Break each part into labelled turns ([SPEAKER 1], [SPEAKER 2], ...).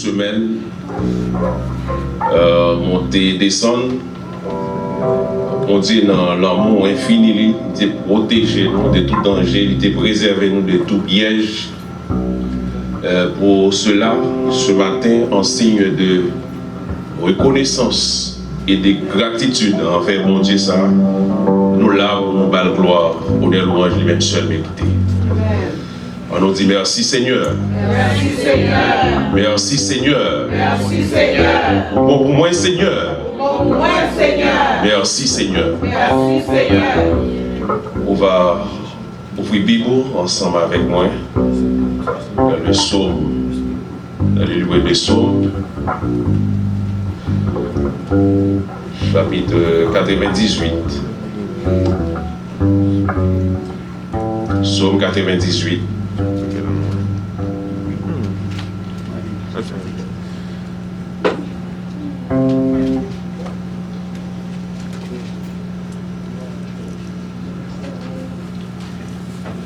[SPEAKER 1] semaines, monter, descendre. On dit dans l'amour infini, il était protégé nous de tout danger, il était préservé nous de tout piège. Pour cela, ce matin, en signe de reconnaissance et de gratitude envers mon Dieu, ça, nous l'avons, nous bal gloire, honneur, louange, lui-même seul mérité. On nous dit merci Seigneur.
[SPEAKER 2] Merci Seigneur.
[SPEAKER 1] Merci Seigneur.
[SPEAKER 2] Merci Seigneur.
[SPEAKER 1] Pour moi Seigneur.
[SPEAKER 2] Pour moi Seigneur.
[SPEAKER 1] Merci Seigneur.
[SPEAKER 2] Merci Seigneur.
[SPEAKER 1] On va ouvrir Bible ensemble avec moi dans le psaume, dans le livre des psaumes, chapitre 98. Psaume 98.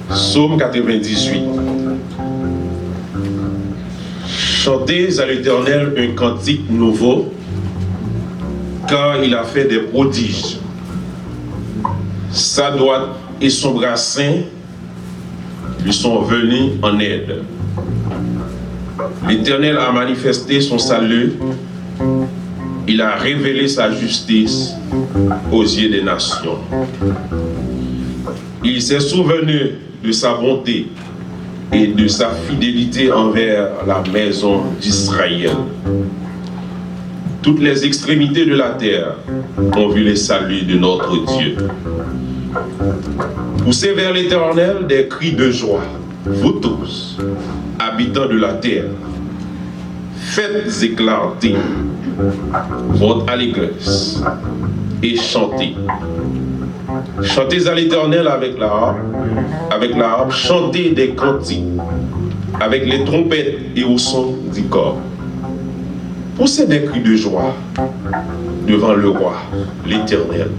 [SPEAKER 1] Psaume 98. Chantez à l'Éternel un cantique nouveau, car il a fait des prodiges. Sa droite et son bras saint lui sont venus en aide. L'Éternel a manifesté son salut, il a révélé sa justice aux yeux des nations. Il s'est souvenu de sa bonté et de sa fidélité envers la maison d'Israël. Toutes les extrémités de la terre ont vu les saluts de notre Dieu. Poussez vers l'Éternel des cris de joie, vous tous, habitants de la terre. Faites éclater votre allégresse et chantez. Chantez à l'Éternel avec la harpe, chantez des cantiques, avec les trompettes et au son du corps. Poussez des cris de joie devant le roi, l'Éternel.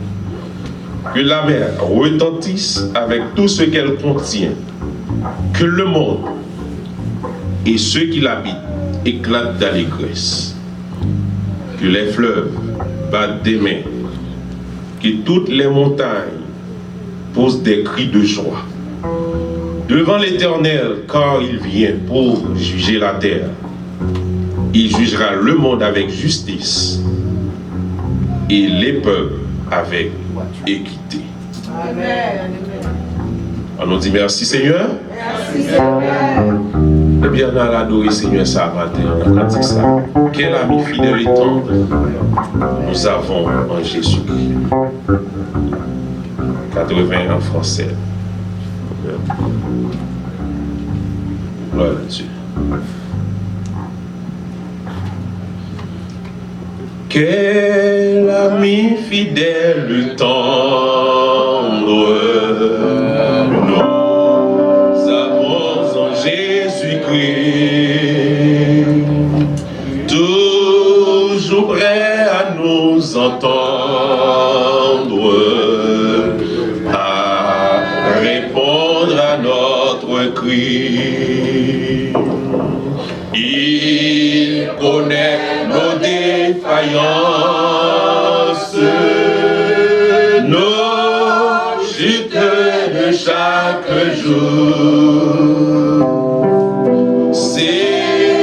[SPEAKER 1] Que la mer retentisse avec tout ce qu'elle contient. Que le monde et ceux qui l'habitent éclatent d'allégresse. Que les fleuves battent des mains. Que toutes les montagnes posent des cris de joie. Devant l'Éternel, car il vient pour juger la terre. Il jugera le monde avec justice et les peuples avec équité.
[SPEAKER 2] Amen.
[SPEAKER 1] On nous dit merci Seigneur.
[SPEAKER 2] Merci Seigneur.
[SPEAKER 1] Eh bien, on a adoré Seigneur ça matin, on a dit ça. Quel ami fidèle et tendre nous avons en Jésus-Christ. 80 en français. Gloire à Dieu. Quel ami fidèle tendre nous avons en Jésus-Christ, toujours prêt à nous entendre, à répondre à notre cri. Il connaît nos défaillances, nos chutes de chaque jour. Sévérant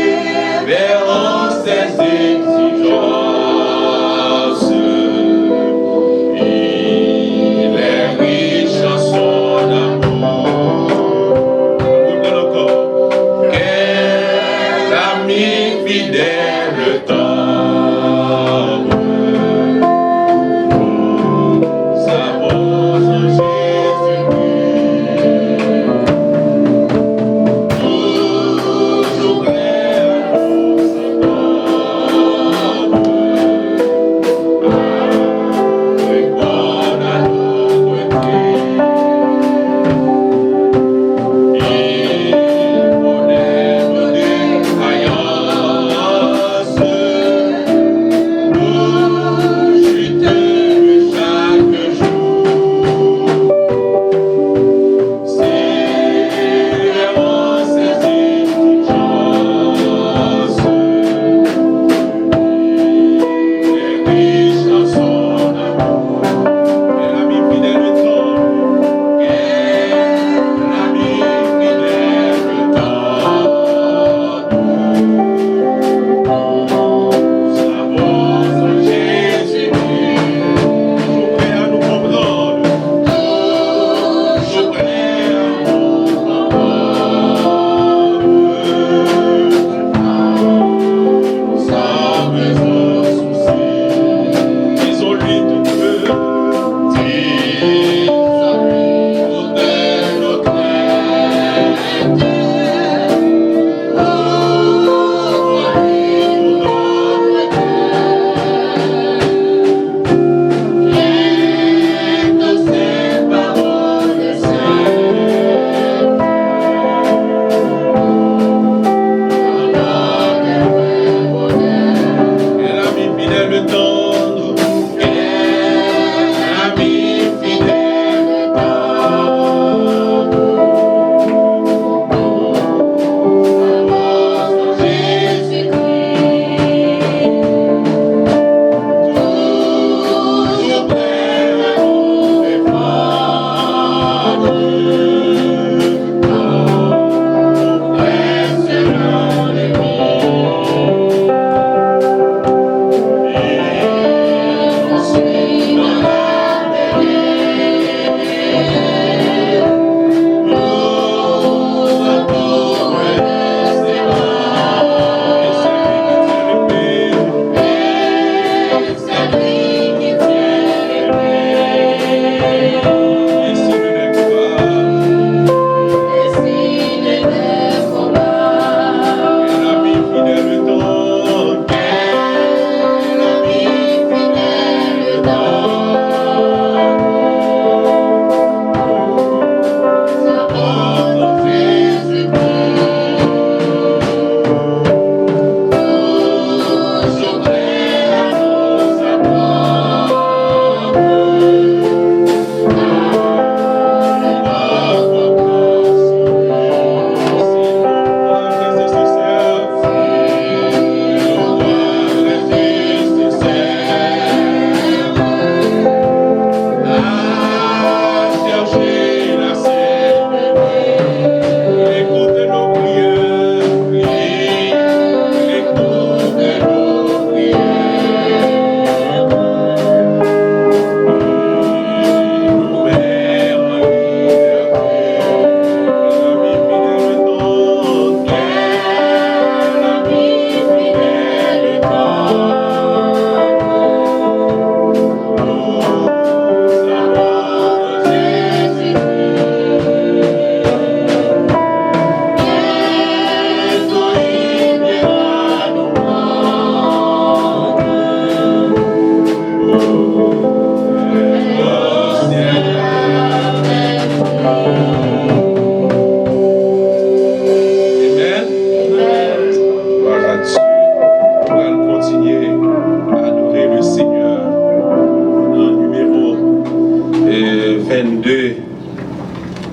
[SPEAKER 1] ses exigences, il est riche en son amour. Écoutez encore. Quel ami fidèle tendre nous avons en Jésus-Christ.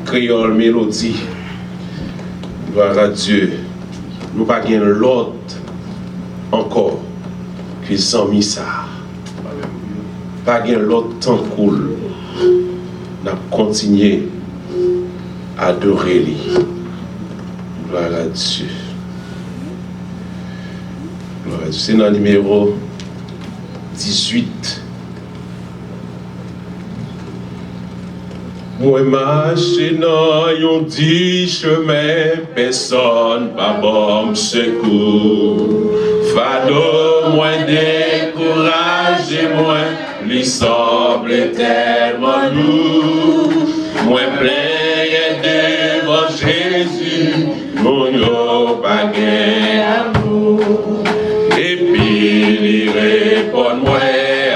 [SPEAKER 1] créole mélodie. Gloire à Dieu. Nous pas gain l'autre encore que sans missa. Pas gain l'autre temps cool. N'a continué à adorer lui. Gloire à Dieu. Gloire à Dieu. C'est dans le numéro 18. Moi marche dans yon dit chemin, personne pas bon secours. Fado moins découragé, moins lui semble tellement lourd. Moins plein devant Jésus, mon yo pas gain amour. Et puis il répond moi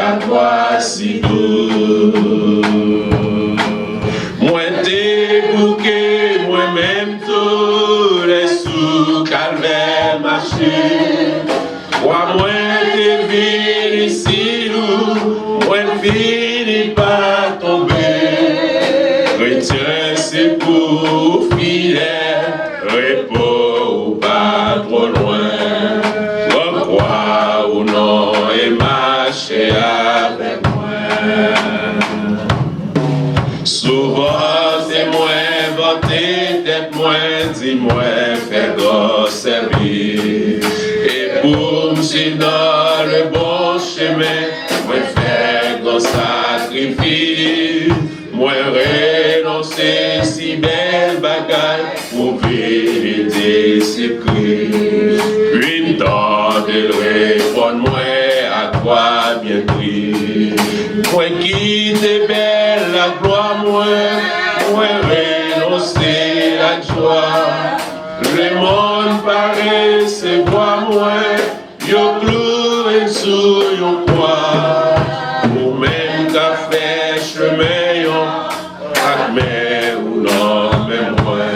[SPEAKER 1] à toi si doux. Moi-même tous les sous calvaire marcher. Moi t'es venu ici nous, moi fini par tomber. Chrétien c'est pour fidèle, repos pas trop loin. Crois ou non et marcher avec moi. Souvent c'est moi vanté, tête moi, dis-moi, fais gros servir. Et pour me dans le bon chemin, moi fais gros sacrifice. Moi renoncer si belle bagaille pour vérité secret. Une temps de répondre-moi à quoi bien pris. Moi qui t'es belle la gloire, moi renoncer la joie. Le monde paraît se voir moi, yo cloué sous yon croix. Ou même qu'a fait chemin yon, admet ou non, même moi.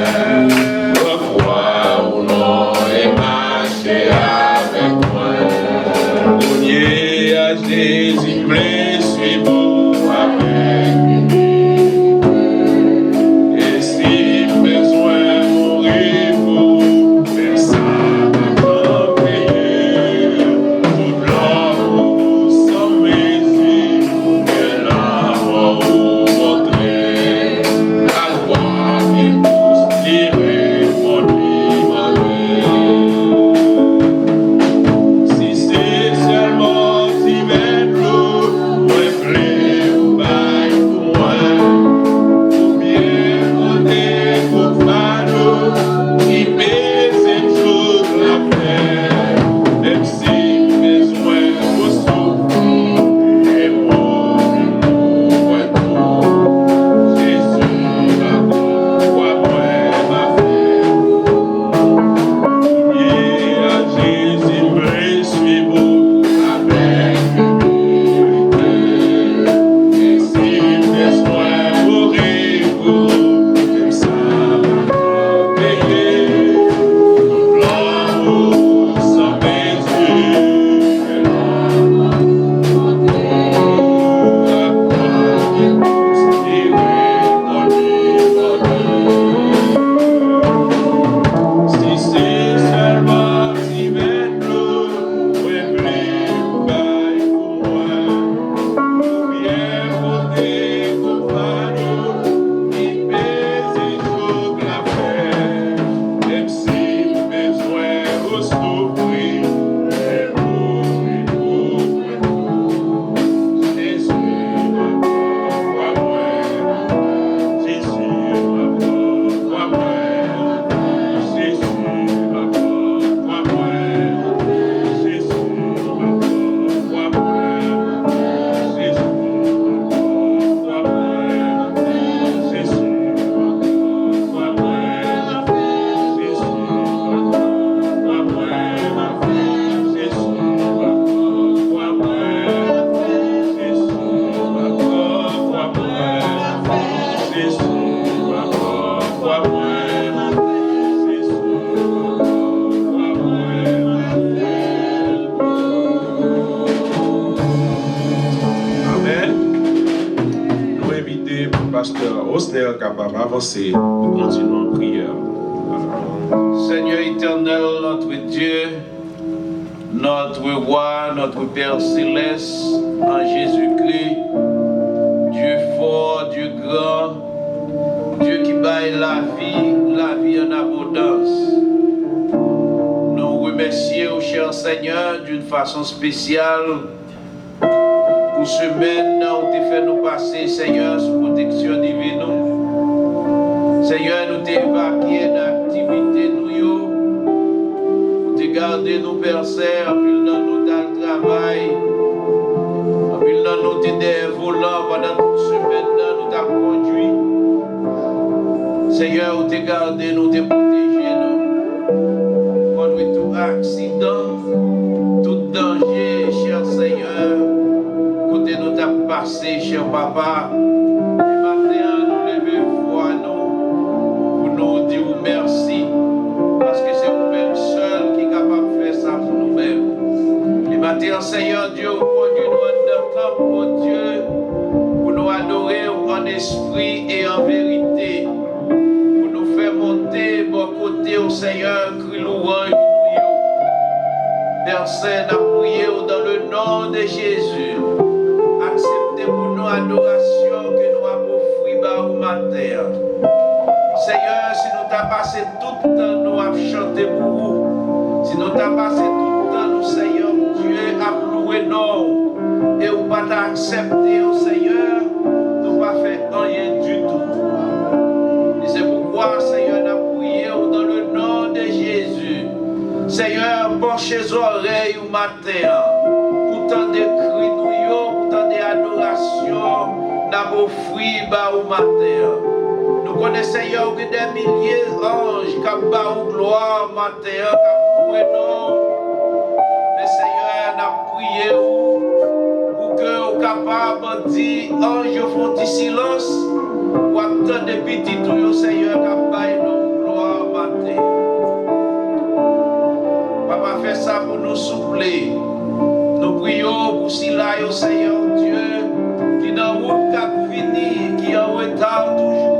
[SPEAKER 1] Crois ou non, et marcher avec moi. Unier à Jésus, suis-vous avec. frères capables d'avancer. Nous continuons en prière.
[SPEAKER 3] Seigneur éternel, notre Dieu, notre roi, notre Père céleste, en Jésus-Christ, Dieu fort, Dieu grand, Dieu qui baille la vie en abondance. Nous remercions, cher Seigneur, d'une façon spéciale pour semaine où tu fait nous passer, Seigneur, sous protection divine. Seigneur, nous t'évacuer d'activité nous, pour te garder nous, Père Saint, en plus dans nous dans le travail, en plus dans nous des volants pendant toute semaine, nous t'as conduit. Seigneur, où te garder nous, te protéger nous, contre tout accident, tout danger, cher Seigneur, côté nous t'as passé, cher Papa. Et maintenant, nous levons foi nous, pour nous dire merci, parce que c'est vous-même seul qui est capable de faire ça pour nous-mêmes. Et maintenant, Seigneur Dieu, conduis-nous en notre temps, oh Dieu, pour nous adorer en esprit et en vérité. Monter bon côté au Seigneur, crie louange nous. Père Saint, nous prions dans le nom de Jésus. Acceptez pour nous l'adoration que nous avons offert au matin. Seigneur, si nous t'avons passé tout le temps, nous avons chanté pour vous. Si nous t'avons passé tout le temps, nous, Seigneur, Dieu, a loué nous. Et nous pas t'accepter au Seigneur, nous pas fait rien du tout. Et c'est pourquoi, Seigneur, nous prions dans le nom de Jésus. Seigneur, penchez les oreilles au matin. Pour tant de cris, pour tant d'adoration, nous offrons au matin. Nous connaissons, Seigneur, que des milliers d'anges qui ont fait gloire au matin, qui ont prié nous. Mais Seigneur, nous prions pour que nous soyons capables de dire, anges font du silence. Pour attendre des petits tuyaux, Seigneur, qui a nous gloire matin. Papa, fais ça pour nous soupler. Nous prions pour cela, Seigneur Dieu, qui dans la route qui fini, qui est en retard toujours.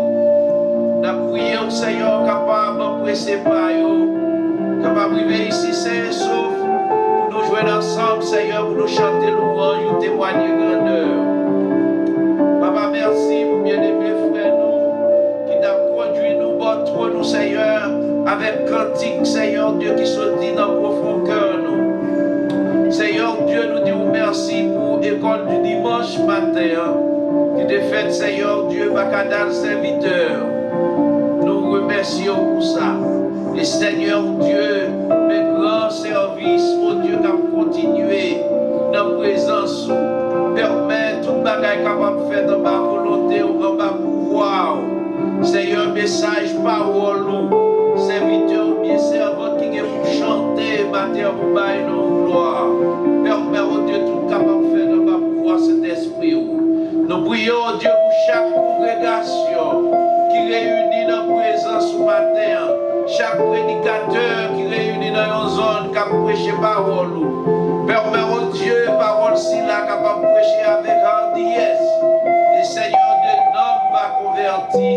[SPEAKER 3] Nous prions, Seigneur, capable de presser par eux, capable de arriver ici, Seigneur, sauf pour nous jouer ensemble, Seigneur, pour nous chanter louange, nous témoigner grandeur. Papa, merci pour bien-aimés frères nous, qui t'a conduit nous, votre nous, Seigneur, avec cantique, Seigneur Dieu, qui se dit dans le profond cœur nous. Seigneur Dieu, nous disons merci pour l'école du dimanche matin, qui te fait, Seigneur Dieu, Bacadal serviteur. Nous remercions pour ça. Et Seigneur Dieu, mes grands services, oh Dieu, qui a continué dans la présence. Permet tout bagage capable de faire dans ma volonté ou dans ma pouvoir. Seigneur, message, parole, serviteur ou bien servant qui est pour chanter, matin pour bailler nos gloires. Permet, oh Dieu, tout capable de faire dans ma pouvoir cet esprit. Nous prions, oh Dieu, pour chaque congrégation qui réunit dans la présence ce matin. Chaque prédicateur qui réunit dans une zone qui a prêché parole. Permet, oh Dieu, parole si là capable de prêcher avec hardiesse. Et Seigneur Dieu, n'homme pas converti,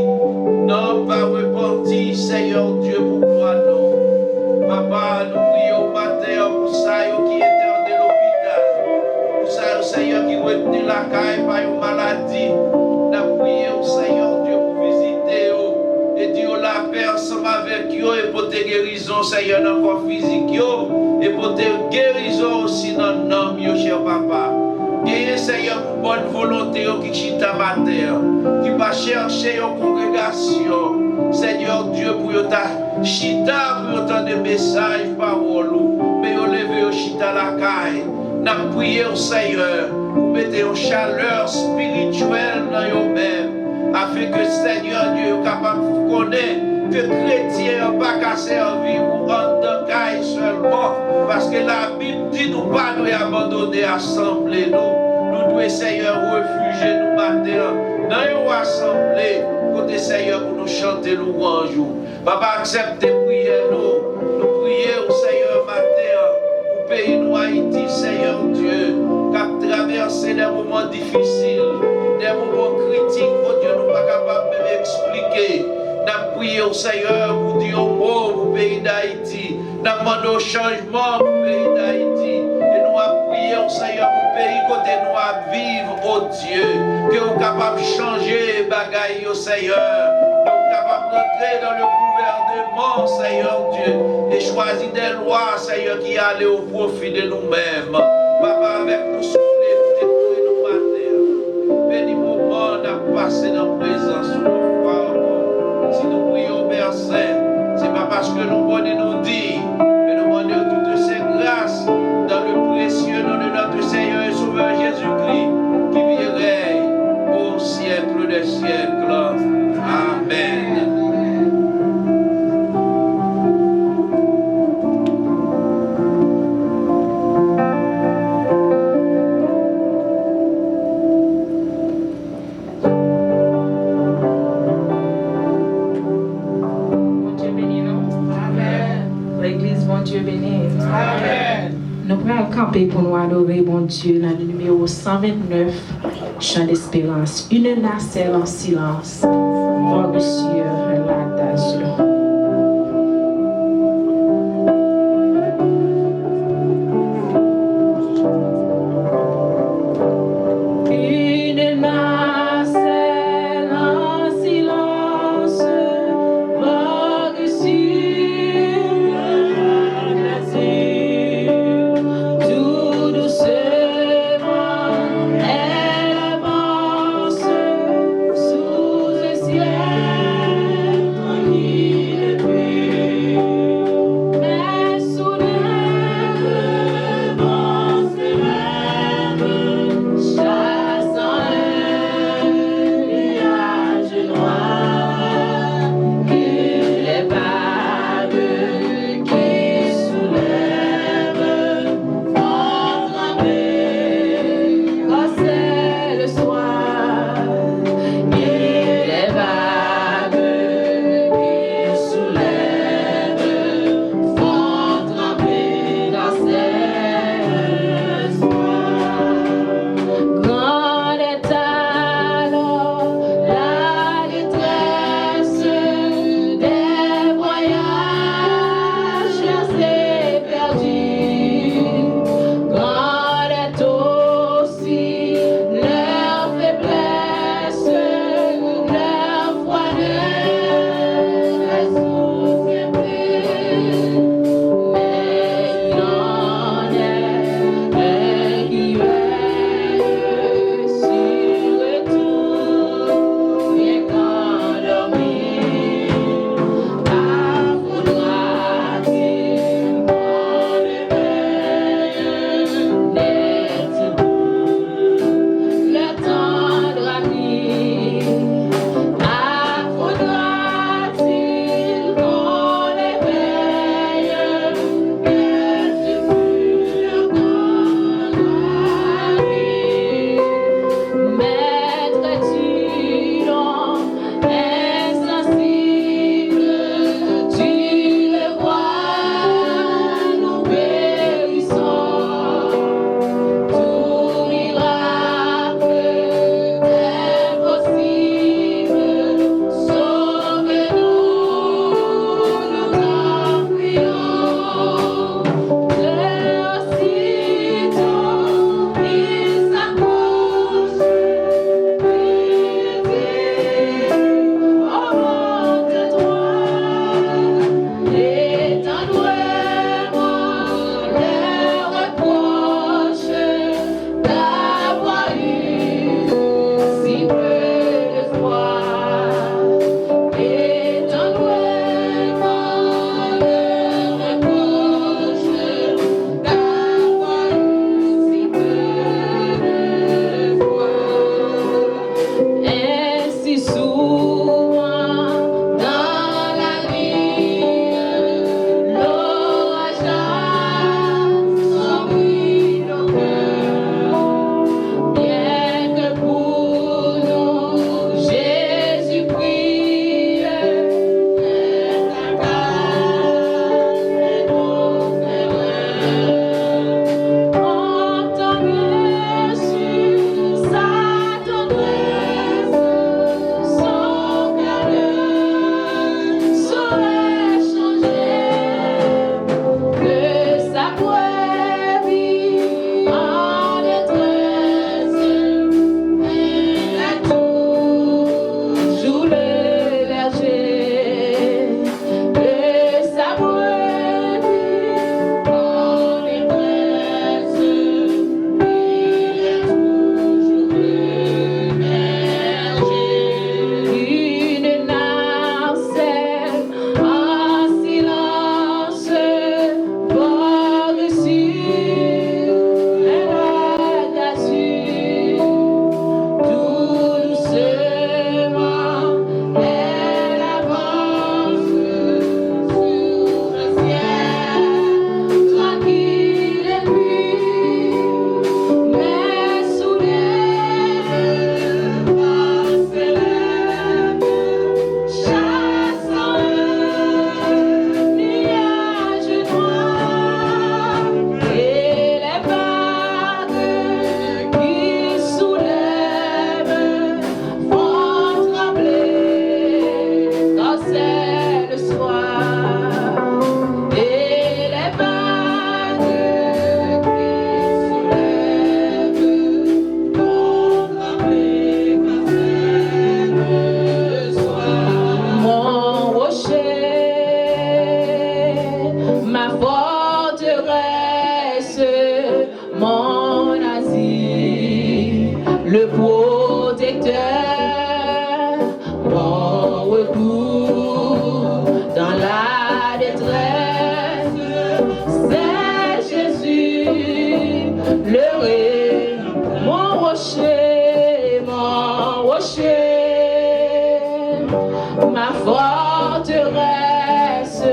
[SPEAKER 3] n'homme pas repenti, Seigneur Dieu, pour toi non. Papa, nous prions au matin pour ça qui est de l'hôpital. Pour ça, Seigneur, qui retenu la caille par une maladie. Nous prions, Seigneur Dieu, pour visiter et dire la paix ensemble avec eux et pour tes guérisons, Seigneur, dans le corps physique, et pour tes guérisons aussi dans le nom, cher Papa. Gagnez, Seigneur, pour bonne volonté qui chita ma terre, qui va chercher une congrégation, Seigneur Dieu, pour ta chita, pour autant de messages, paroles, mais au lever au chita la caille. Nous prions, Seigneur, pour mettre une chaleur spirituelle dans eux-mêmes, afin que Seigneur Dieu soit capable de connaître que chrétien n'a pas qu'à servir ou en tant qu'aille seulement, parce que la Bible dit nous pas nous abandonner, assembler nous devons, Seigneur, refuger nous matin dans une assemblée, côté Seigneur, pour nous chanter louange. Papa, acceptez prière nous prions, Seigneur, matin, pour pays nous Haïti, Seigneur Dieu, qui a traversé des moments difficiles, des moments critiques, oh Dieu, nous pas capables de prié au Seigneur pour dire un mot pour le pays d'Haïti. Nous avons demandé un changement pour le pays d'Haïti. Et nous avons prié au Seigneur pour le pays côté nous à vivre, oh Dieu. Que nous sommes capables de changer les bagailles au Seigneur. Nous sommes capables d'entrer dans le gouvernement, Seigneur Dieu. Et choisir des lois, Seigneur, qui allaient au profit de nous-mêmes. Papa, avec nous souffler pour détruire nos matères. Béni moment à passer dans la présence de nos frères. Si nous prions, Père Saint, c'est pas parce que nous voulons nous dire, mais nous demandons toutes ces grâces dans le précieux nom de notre Seigneur et Sauveur Jésus-Christ, qui vit et règne au siècle des siècles. Amen.
[SPEAKER 4] Dieu bénisse.
[SPEAKER 2] Amen.
[SPEAKER 4] Nous pouvons camper pour nous adorer, bon Dieu, dans le numéro 129, Chant d'espérance. Une nacelle en silence. Vogue sur l'adagio.
[SPEAKER 5] Sous le ciel,
[SPEAKER 4] ma forteresse,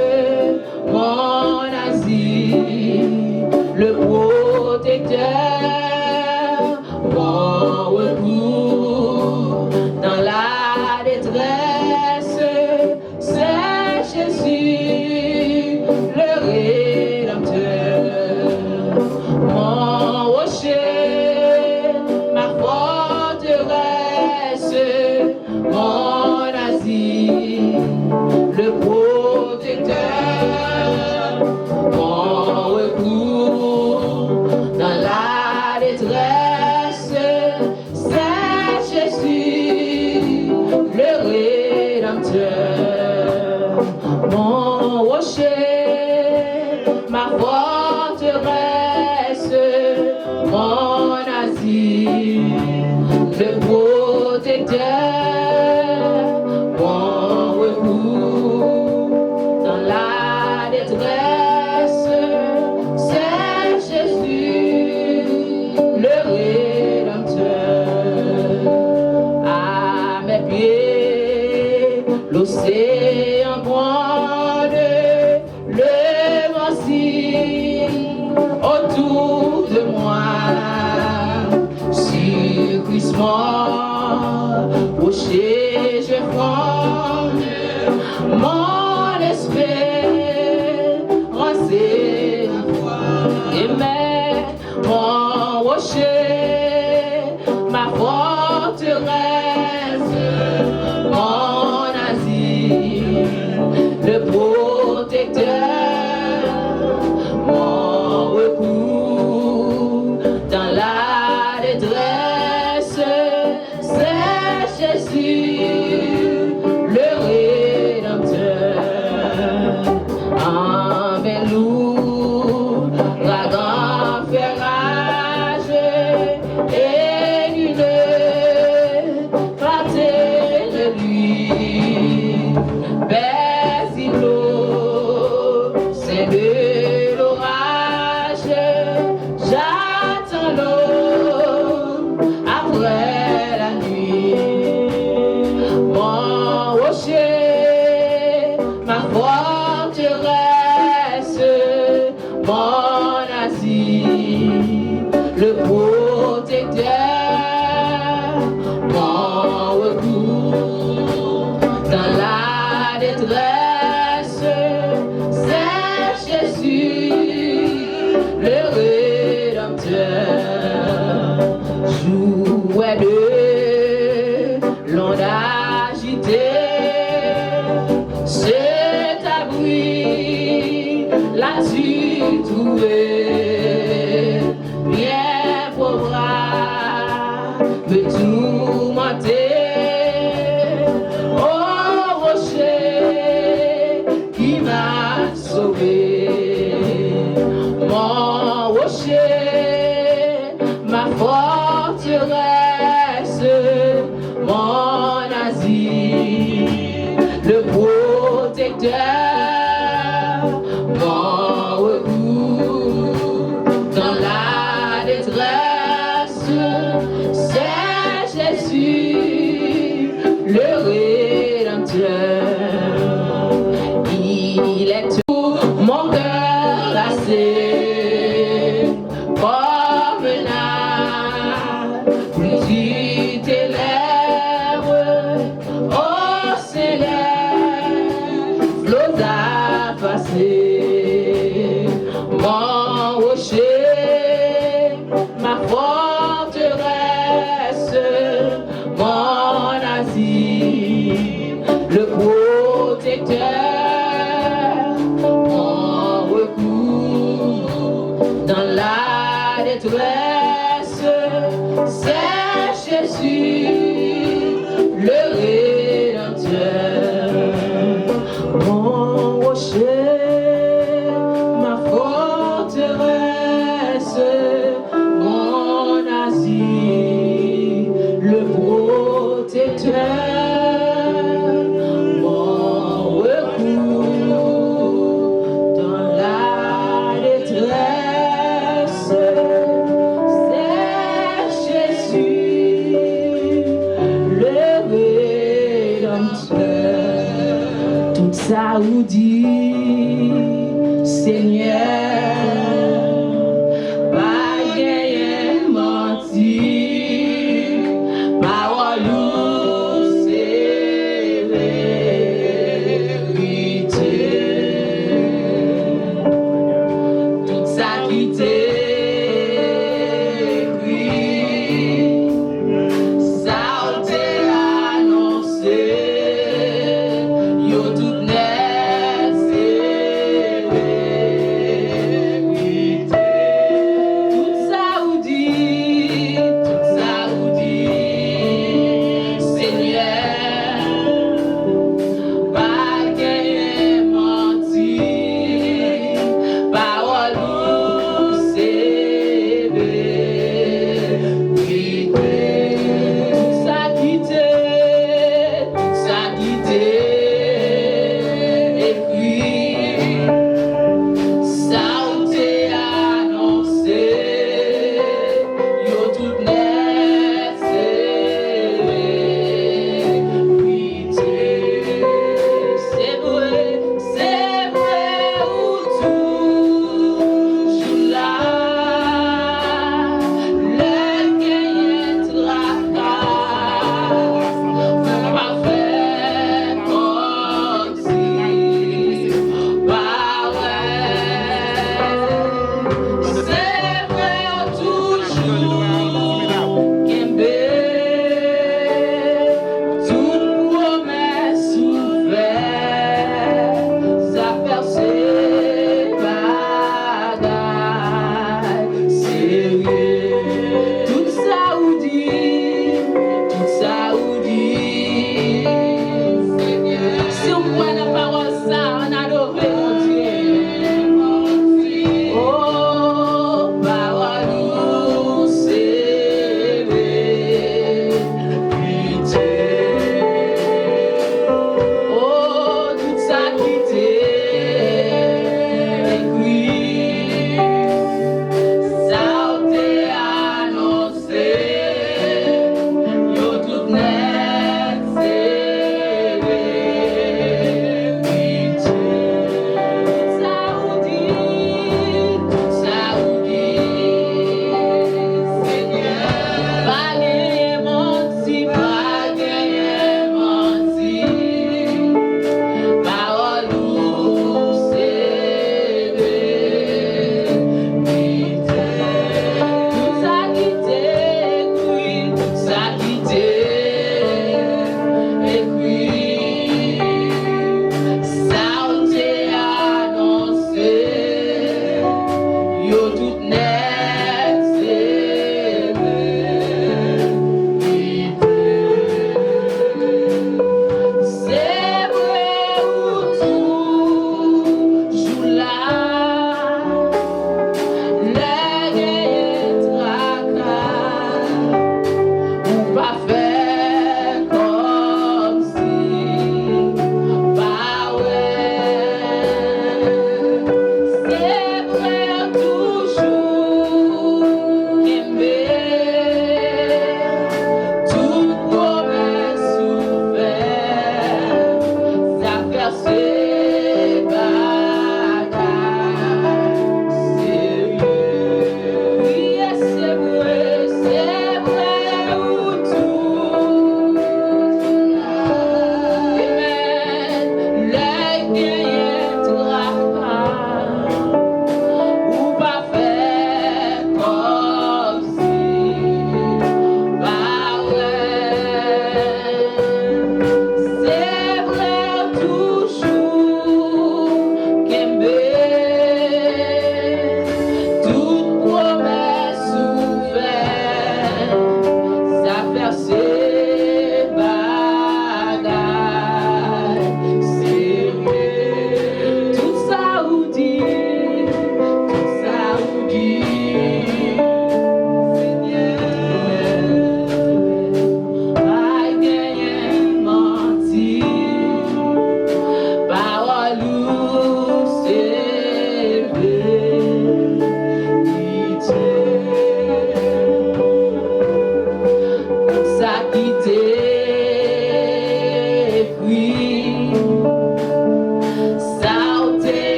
[SPEAKER 4] mon asile, le protecteur, mon recours dans la détresse, c'est Jésus, le Rédempteur, mon rocher, ma forteresse, mon asile, le protecteur, mon recours dans la détresse, c'est Jésus, le Rédempteur, mon rocher, ma forteresse, mon asile, le protecteur, mon recours dans la détresse, c'est Jésus, le Rédempteur. À mes pieds, l'océan gronde, le vent siffle autour de moi, circuisement, rocher, je fonde, mon espérance est à toi. Et mais mon rocher, ma forteresse, mon asile, le protecteur, mon recours dans la détresse, c'est Jésus, le Rédempteur. En velours, la grande ferrage et une frappée de lui. Baisse-l'eau, c'est de l'orage, j'attends l'eau après la nuit. Mon rocher, ma forteresse, mon asile, le protecteur, mon recours dans la détresse, c'est Jésus, le Rédempteur. Jouet de l'onde agitée, c'est abri, là-tu trouvé, bien pauvre, me tourmenter, oh rocher qui m'a sauvé, mon rocher, ma forteresse, mon asile, le protecteur, mon recours dans la détresse, c'est Jésus, le Rédempteur. Il est tout mon cœur lassé, comme la pluie t'élève, oh Seigneur, flot à passer, mon rocher, ma forteresse, mon asile, le ça ou dit, Seigneur, pas gagner menti, parole ou c'est vérité. Tout ça qui t'est écrit, ça t'est annoncé, yo tout net c'est vérité.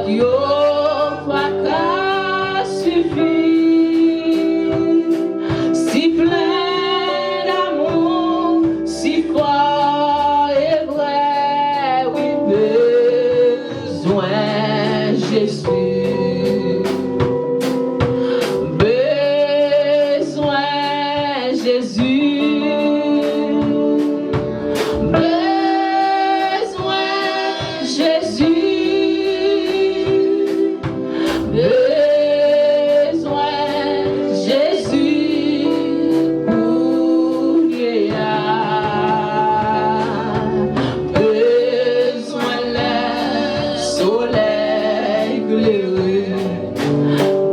[SPEAKER 4] yo pas qu'à suffire, si plein d'amour, si fort et vrai, oui, besoin Jésus, besoin Jésus, besoin Jésus, besoin Jésus, besoin le soleil éclairé,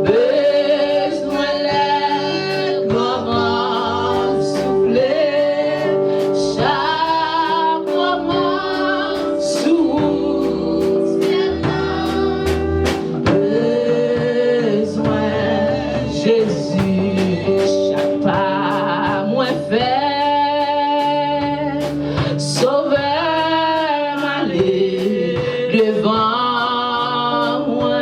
[SPEAKER 4] besoin le grand souffler, chaque moment sous besoin Jésus, chaque pas moins fait, sauveur m'aller devant moi,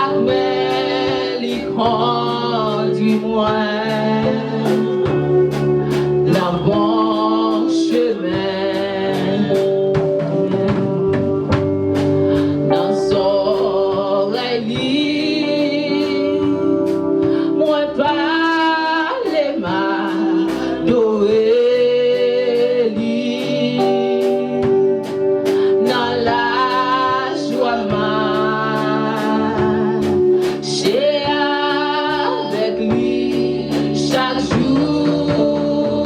[SPEAKER 4] avec les conduis-moi dans bon chemin, dans son oreille, moi parler ma d'Aurélie, dans la joie marcher avec lui chaque jour,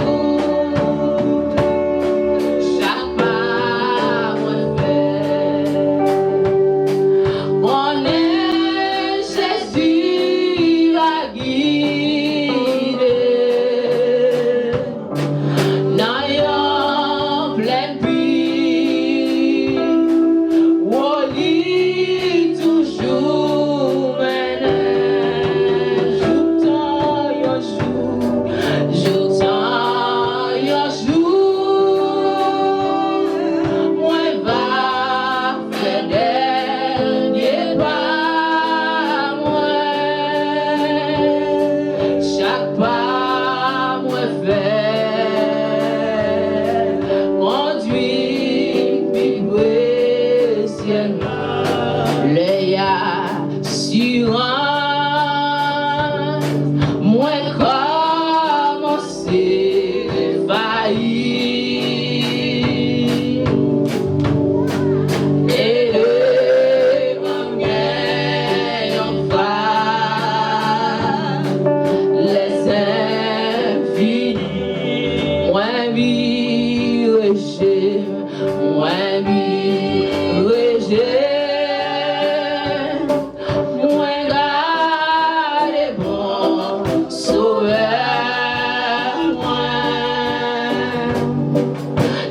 [SPEAKER 4] chaque pas moi fait. On est Jésus à guider dans yon plein pays, où lit toujours mener, joutant yon jour, moi va faire dernier pas, moi chaque pas moi fait, conduit vibrer ciel, l'œil assurant, moi commencer faillir, et le gagne en face les infinis, moins viré, moins viré, moins garde bon sauveur, moins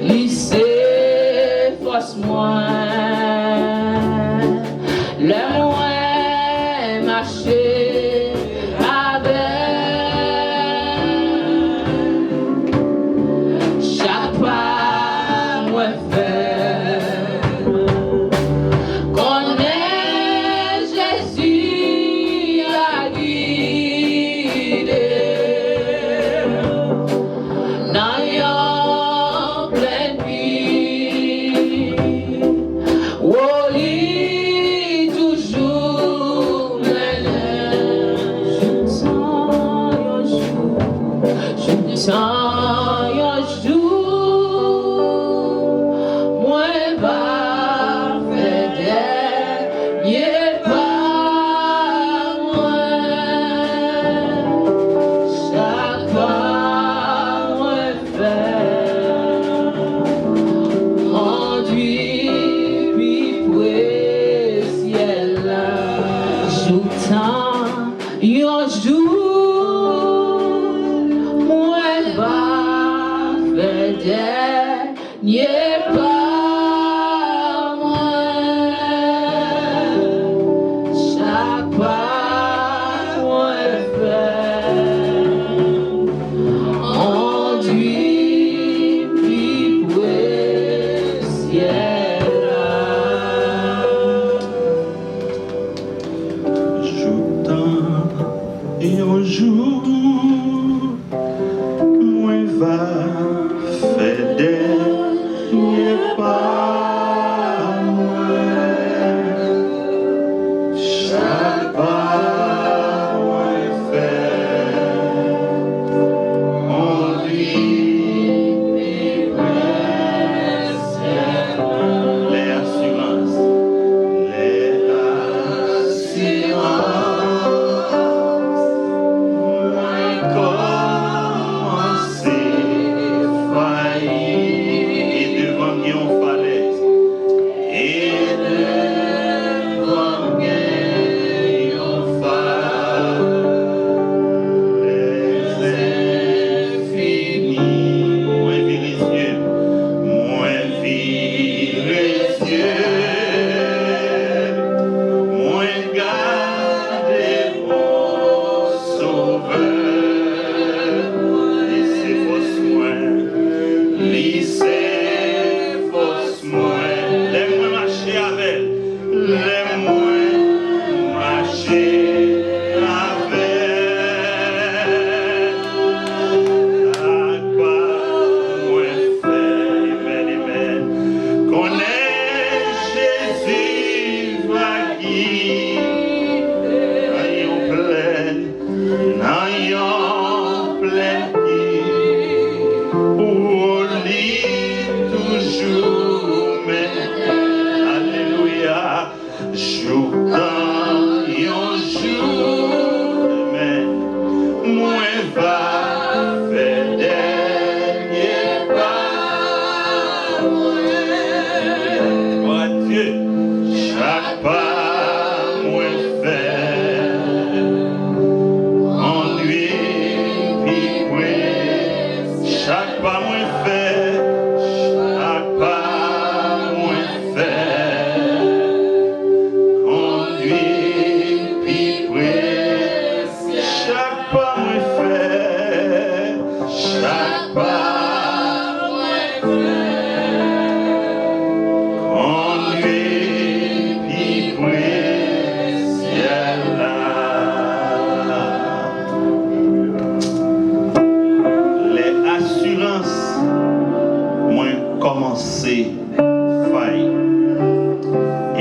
[SPEAKER 4] lycée force moins, le moins marcher avec, chaque pas moins fait, qu'on est Jésus à guider dans yon plein pays,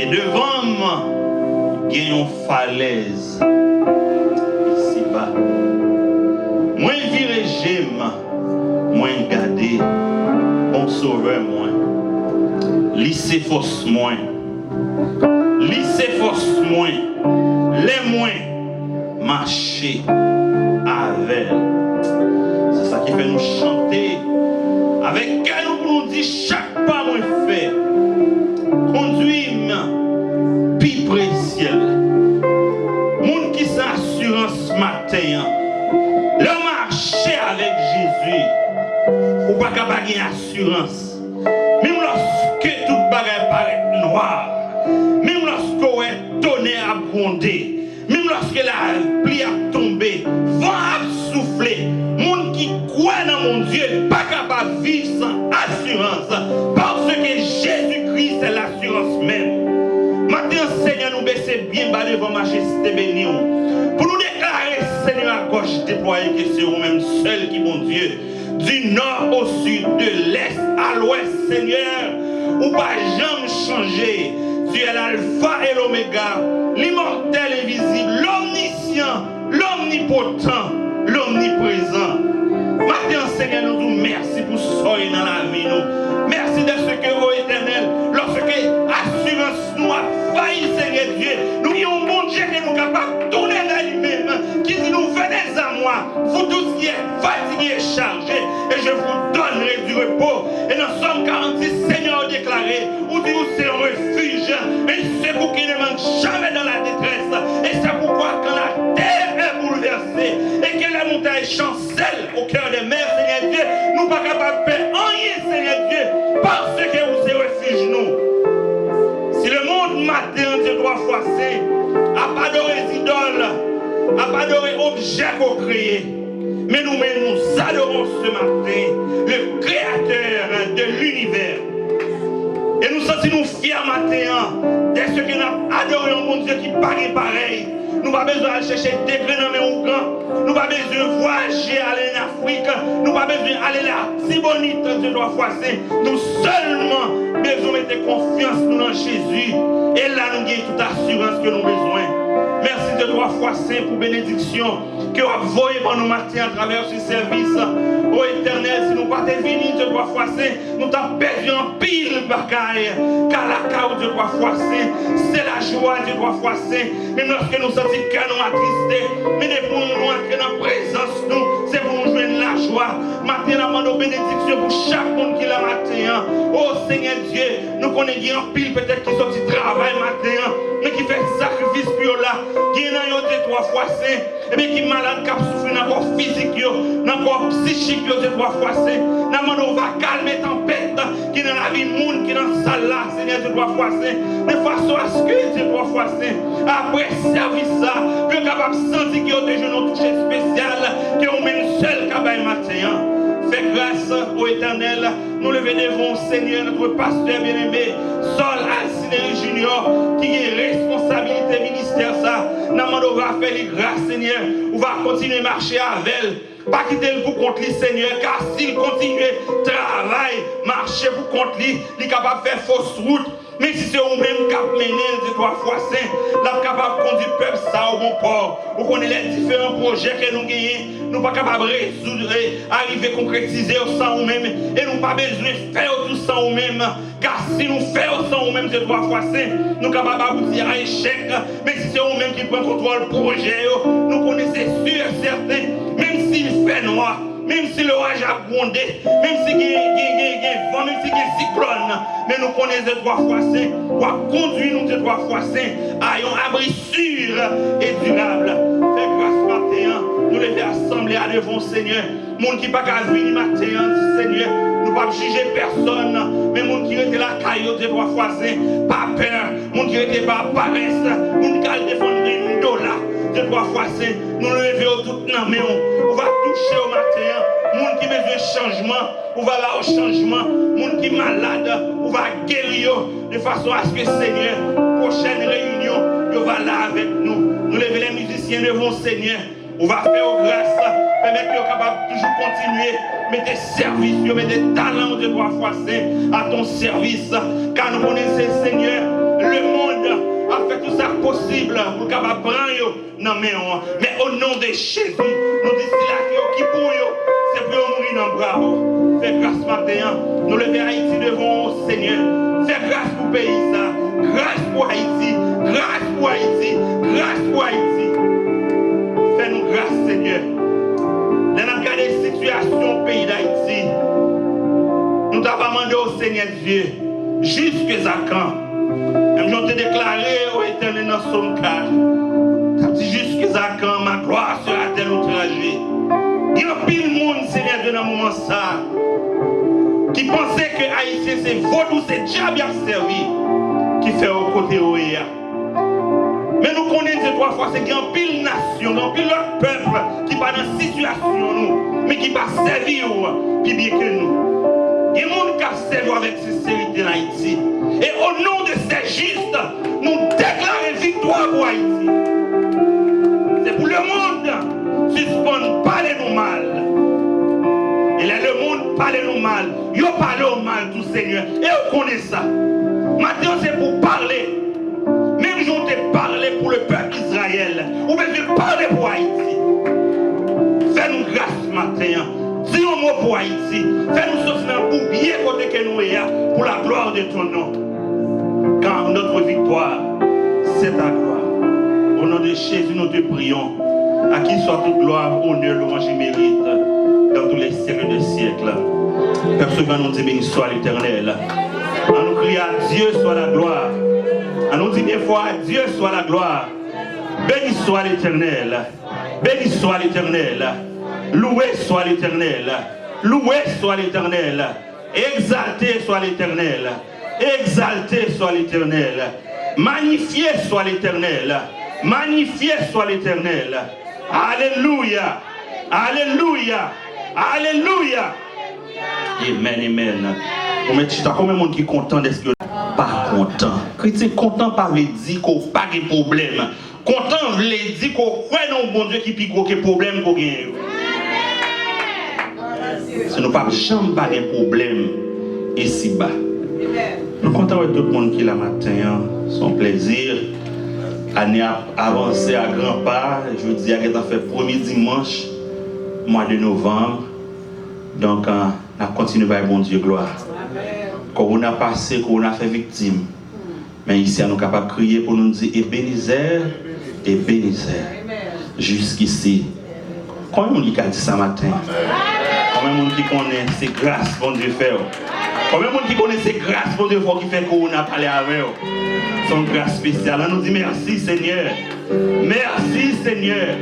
[SPEAKER 5] Et devant moi, il y a une falaise. Ici bas. Moi, viré j'aime. Moi, garder. Bon sauveur, moi. Lycée force, moi. Lycée force, moi. Les moins. Marcher avec. C'est ça qui fait nous chanter. Avec quel nous dit chaque pas moi fait. Conduis-moi. Puis ciel. Moun qui s'assurance matin. Le marcher avec Jésus. Ou pas capable de assurance. Même lorsque toute bagaille paraît noire. Même lorsque est tonnerre a grondé. Même lorsque la pluie a tombé. Vent a soufflé. Moun qui croit dans mon Dieu pas capable de vivre sans assurance. Parce que Jésus-Christ c'est l'assurance même. Maintenant, Seigneur, nous baissons bien bas devant majesté bénie. Pour nous déclarer, Seigneur, à gauche déployé que c'est vous-même seul qui, mon Dieu, du nord au sud, de l'est à l'ouest, Seigneur, ou pas jamais changer. Tu es l'alpha et l'oméga, l'immortel et visible, l'omniscient, l'omnipotent, l'omniprésent. Maintenant, Seigneur, nous disons merci pour ce dans la vie. Nous. Merci de ce que, ô éternel, lorsque assurance nous a failli, Seigneur Dieu, nous avons un bon Dieu qui nous capable de tourner dans lui-même, qui dit nous venez à moi, vous tous qui êtes fatigués et chargés, et je vous donnerai du repos. Et dans Somme 46, Seigneur déclaré, où dit nous c'est un refuge, et c'est pour qui ne manque jamais dans la détresse. Et c'est pourquoi quand la terre est bouleversée, et que la montagne chancelle au cœur des mers, Seigneur Dieu, nous ne sommes pas capables de faire rien, Seigneur Dieu, parce que vous êtes refuge nous. Si le monde matin de trois fois c'est, à pas adorer idoles, à pas adorer objets qu'on crée, mais nous adorons ce matin le Créateur de l'univers. Et nous sentons fiers matin de ce que nous adorons un bon Dieu qui paraît pareil. Nous n'avons pas besoin de chercher des degrés dans mes grand. Nous n'avons pas besoin de voyager, aller en Afrique. Nous n'avons pas besoin d'aller là, si bonite de trois fois c'est. Nous seulement besoin de mettre confiance nous dans Jésus. Et là, nous avons toute assurance que nous avons besoin. Merci de trois fois saint pour bénédiction que vous voyez pour nous matin à travers ce service. Ô éternel, si nous ne pas venir de trois fois saint, nous t'avons perdu en pile bagaille. Car la cause de trois fois saint, c'est la joie de trois fois saint. Même lorsque nous sentons que nous attristés, mais pour nous entrer dans la présence, nous, c'est pour nous joindre la joie. Matin, nous demandons bénédiction pour chaque monde qui l'a matin. Oh Seigneur Dieu, nous connaissons en pile peut-être qui sortent du travail matin, mais qui fait sacrifice pour là. Qui est dans les trois fois saint, et bien qui est malade, qui a souffert dans le corps physique, dans le corps psychique, de trois fois saint. On va calmer la tempête qui est dans la vie du monde, qui est dans la salle là, Seigneur, de trois fois saint. De façon à ce que ces trois fois saint, après service ça, que capable de sentir qu'il y a déjà une touche spéciale, que on même seul cabane matin. Fais grâce au éternel, nous levons devant Seigneur, notre pasteur bien-aimé, Sol Alcineri Junior, qui est responsabilité ministère ça. Nous demandons va faire les grâces, Seigneur, on va continuer à marcher avec elle. Pas quitter le pour contre lui, Seigneur, car s'il continue à travailler, marcher pour contre lui, il est capable de faire fausse route. Mais si c'est vous-même qui avez mené de trois fois saint, là, capable de conduire le peuple ça au bon port. Vous connaissez les différents projets que nous gagnons, nous ne sommes pas capables de résoudre, arriver à concrétiser sans nous-mêmes. Et nous n'avons pas besoin de faire tout sans nous-mêmes. Car si nous faisons sans nous-mêmes de trois fois saint, nous sommes capables d'aboutir à échec. Mais si c'est vous-même qui prenez contrôle du projet, nous connaissons sûr et certain, même s'il fait noir, même si l'orage a grondé, même si il y a vent, même si il y a cyclone, mais nous connaissons de trois fois saint, pour conduire nous de trois fois saint à un abri sûr et durable. Fais grâce matin, nous les assembler à devant Seigneur. Monde qui pas qu'à venir matin, Seigneur, nous pas juger personne, mais monde qui était la caillotte de trois fois saint, pas peur, monde qui était pas paresse, monde qui a défendu $1 de trois fois saint, nous le levons tout dans la main, on va toucher au matin. Moun qui besoin de changement, on va là au changement. Moun qui malade, on va guérir de façon à ce que Seigneur, prochaine réunion, on va là avec nous. Nous lever les musiciens devant Seigneur. On va faire grâce, permettre qu'ils soient capables de toujours continuer, mettre des services, mettre des talents de trois fois saint à ton service. Car nous connaissons Seigneur, le monde capables de prendre dans la main. Mais au nom de Jésus, nous disons là qui pour eux, c'est pour mourir dans le bras. Fais grâce matin, nous lever Haïti devant le Seigneur. Fais grâce pour le pays ça. Grâce pour Haïti, grâce pour Haïti, grâce pour Haïti. Fais-nous grâce, Seigneur. Nous avons regardé la situation au pays d'Haïti. Nous avons demandé au Seigneur Dieu, jusqu'à quand. Même j'en ai déclaré au Éternel dans Somme 4. Ça dit jusqu'à quand ma gloire sera-t-elle outragée. Il y a pile de monde, Seigneur Dieu, dans ce moment ça, qui pensait que Haïtien c'est vaudou, c'est diable qui a servi, qui fait au côté OEA. Mais nous connaissons trois fois, c'est qu'il y a pile nation, pile leur peuple qui pas dans la situation, nous, mais qui pas servir, puis bien que nous. Il y a des gens qui ont servi avec sincérité en Haïti. Et au nom de ces justes, nous déclarons victoire pour Haïti. C'est pour le monde, suspendre, parlez-nous mal. Et là, le monde parle-nous mal. Yo parle au mal, tout Seigneur. Et on connaît ça. Maintenant, c'est pour parler. Même si on te parlé pour le peuple d'Israël, ou même je parler pour Haïti. Fais-nous grâce matin. Dis un mot pour Haïti. Fais-nous sortir pour bien côté que nous ayons, pour la gloire de ton nom. Car notre victoire, c'est ta gloire. Au nom de Jésus, nous te prions. À qui soit toute gloire, honneur, louange et mérite dans tous les siècles des siècles. Père Souverain, nous dit béni soit l'Éternel. On nous crie à Dieu soit la gloire. On nous dit bien fois à Dieu soit la gloire. Béni soit l'Éternel. Béni soit l'Éternel. Loué soit l'Éternel. Loué soit l'Éternel. Exalté soit l'Éternel. Exalté soit l'Éternel. Magnifié soit l'Éternel. Magnifié soit l'Éternel. Alléluia. Alléluia. Alléluia. Amen, amen. Combien de monde qui est content d'être pas content? Chrétien content pas veut dire qu'on n'a pas de problème. Content veut dire qu'on croit dans le bon Dieu qui pique aucun problème qu'on gagne. Si nous pas jamais pas de problème ici-bas. Nous comptons avec tout le monde qui est là matin. Son plaisir. Année avancée à grands pas. Je dis à fait premier dimanche, mois de novembre. Donc, on continue à bon Dieu gloire. Quand on a passé, quand on a fait victime. Mais ici, on est capable de crier pour nous dire Ebenezer, Ebenezer. Jusqu'ici. Combien de monde qui a dit ça matin? Combien de monde qui connaît ces grâces bon Dieu fait? Combien de monde qui connaît ces grâces bon Dieu qui fait qu'on a parlé avec eux? Son grâce spéciale. On nous dit merci Seigneur. Merci Seigneur.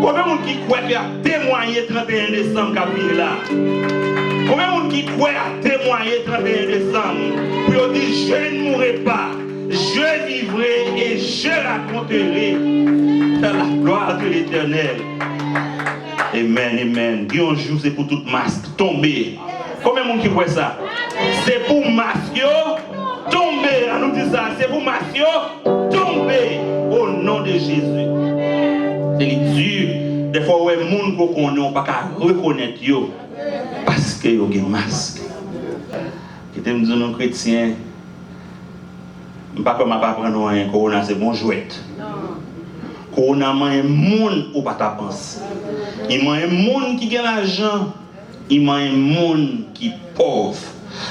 [SPEAKER 5] Combien de monde qui croit qu'il a témoigné 31 décembre qu'a là? Combien de monde qui croit à témoigner 31 décembre pour dire je ne mourrai pas, je vivrai et je raconterai la gloire de l'Éternel. Amen, amen. Dieu un jour c'est pour toute masque tomber. Combien de monde qui croit ça? C'est pour masque tomber. On nous dit ça, c'est pour masque tomber au nom de Jésus. C'est dur. Des fois, les gens qu'on connaît, on ne peut pas reconnaître parce qu'ils ont un masque. Qui te me dit, nos chrétiens, je ne peux pas prendre rien. Corona, c'est bon jouet. Corona, il y a un monde où pas ta penser. Il y a un monde qui a l'argent. Il y a un monde qui est pauvre.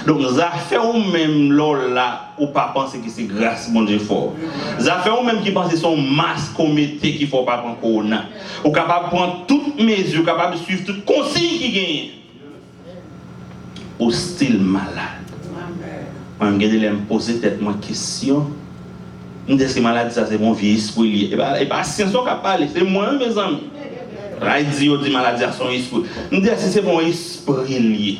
[SPEAKER 5] Donc, ça fait même là ou pas penser que c'est grâce mon Dieu fort. Ça fait même qui pense que son masque qu'on mettait qu'il ne faut pas prendre corona. Ou capable de prendre toutes mesures, capable de suivre toutes consignes qui gagnent. Ou style malade. Moi, je me poser tête ma question. Je me dis que malade ça c'est mon vieux esprit. Et pas science qui parle, c'est moi mes amis. Il dit maladie à son esprit. Je me dis que c'est mon esprit lié.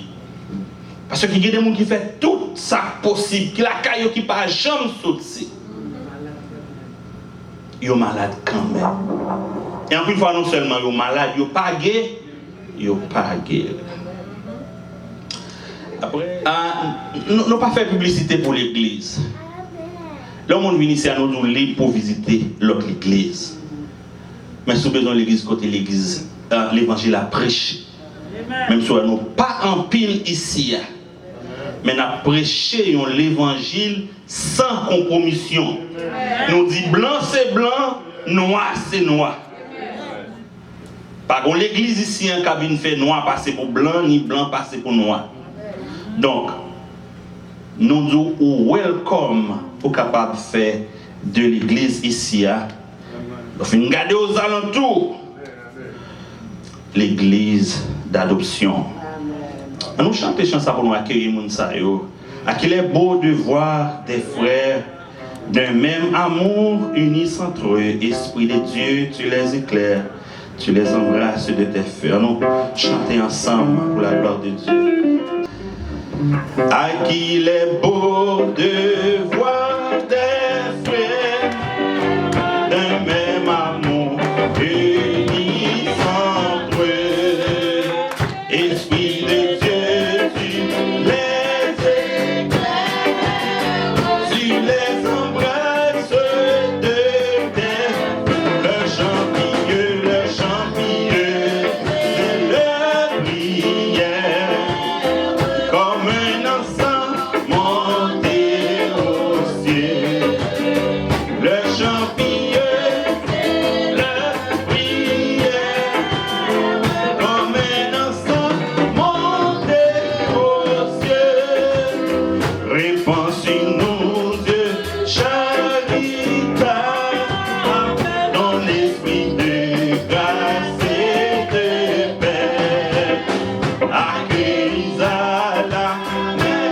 [SPEAKER 5] Parce qu'il y a des gens qui font tout ça possible, qui la caillou qui pas jamais sorti. Ils sont malades quand même. Et en plus, non seulement ils sont malades, ils sont pas gays, ils sont pas gays. Après, nous n'avons pas fait publicité pour l'église. Là, on vient ici à nous libre pour visiter l'autre église. Mais si nous besoin de l'église, côté l'église, l'évangile a prêché. Même si nous n'avons pas en pile ici. Mais nous avons prêché l'évangile sans compromission. Nous dit blanc c'est blanc, noir c'est noir. Par contre, l'église ici, en cabine fait noir passer pour blanc, ni blanc passer pour noir. Donc, nous disons welcome pour capable de faire de l'église ici. Nous regardons aux alentours l'église d'adoption. Nous chantons chanson pour nous accueillir Mounsayo. À qu'il est beau de voir des frères d'un même amour unis entre eux. Esprit de Dieu, tu les éclaires, tu les embrasses de tes feux. Nous chantons ensemble pour la gloire de Dieu. À qu'il est beau de voir des frères d'un même amour unis entre eux. Esprit de Dieu, tu les éclaires, tu les embrasses de tes feux. Le champignon de leur prière, comme un encens monté au ciel. Le champignon de leur prière, comme un encens monté au ciel. Répands sur nous de charité, ton esprit de grâce et de paix. Accueille à la main,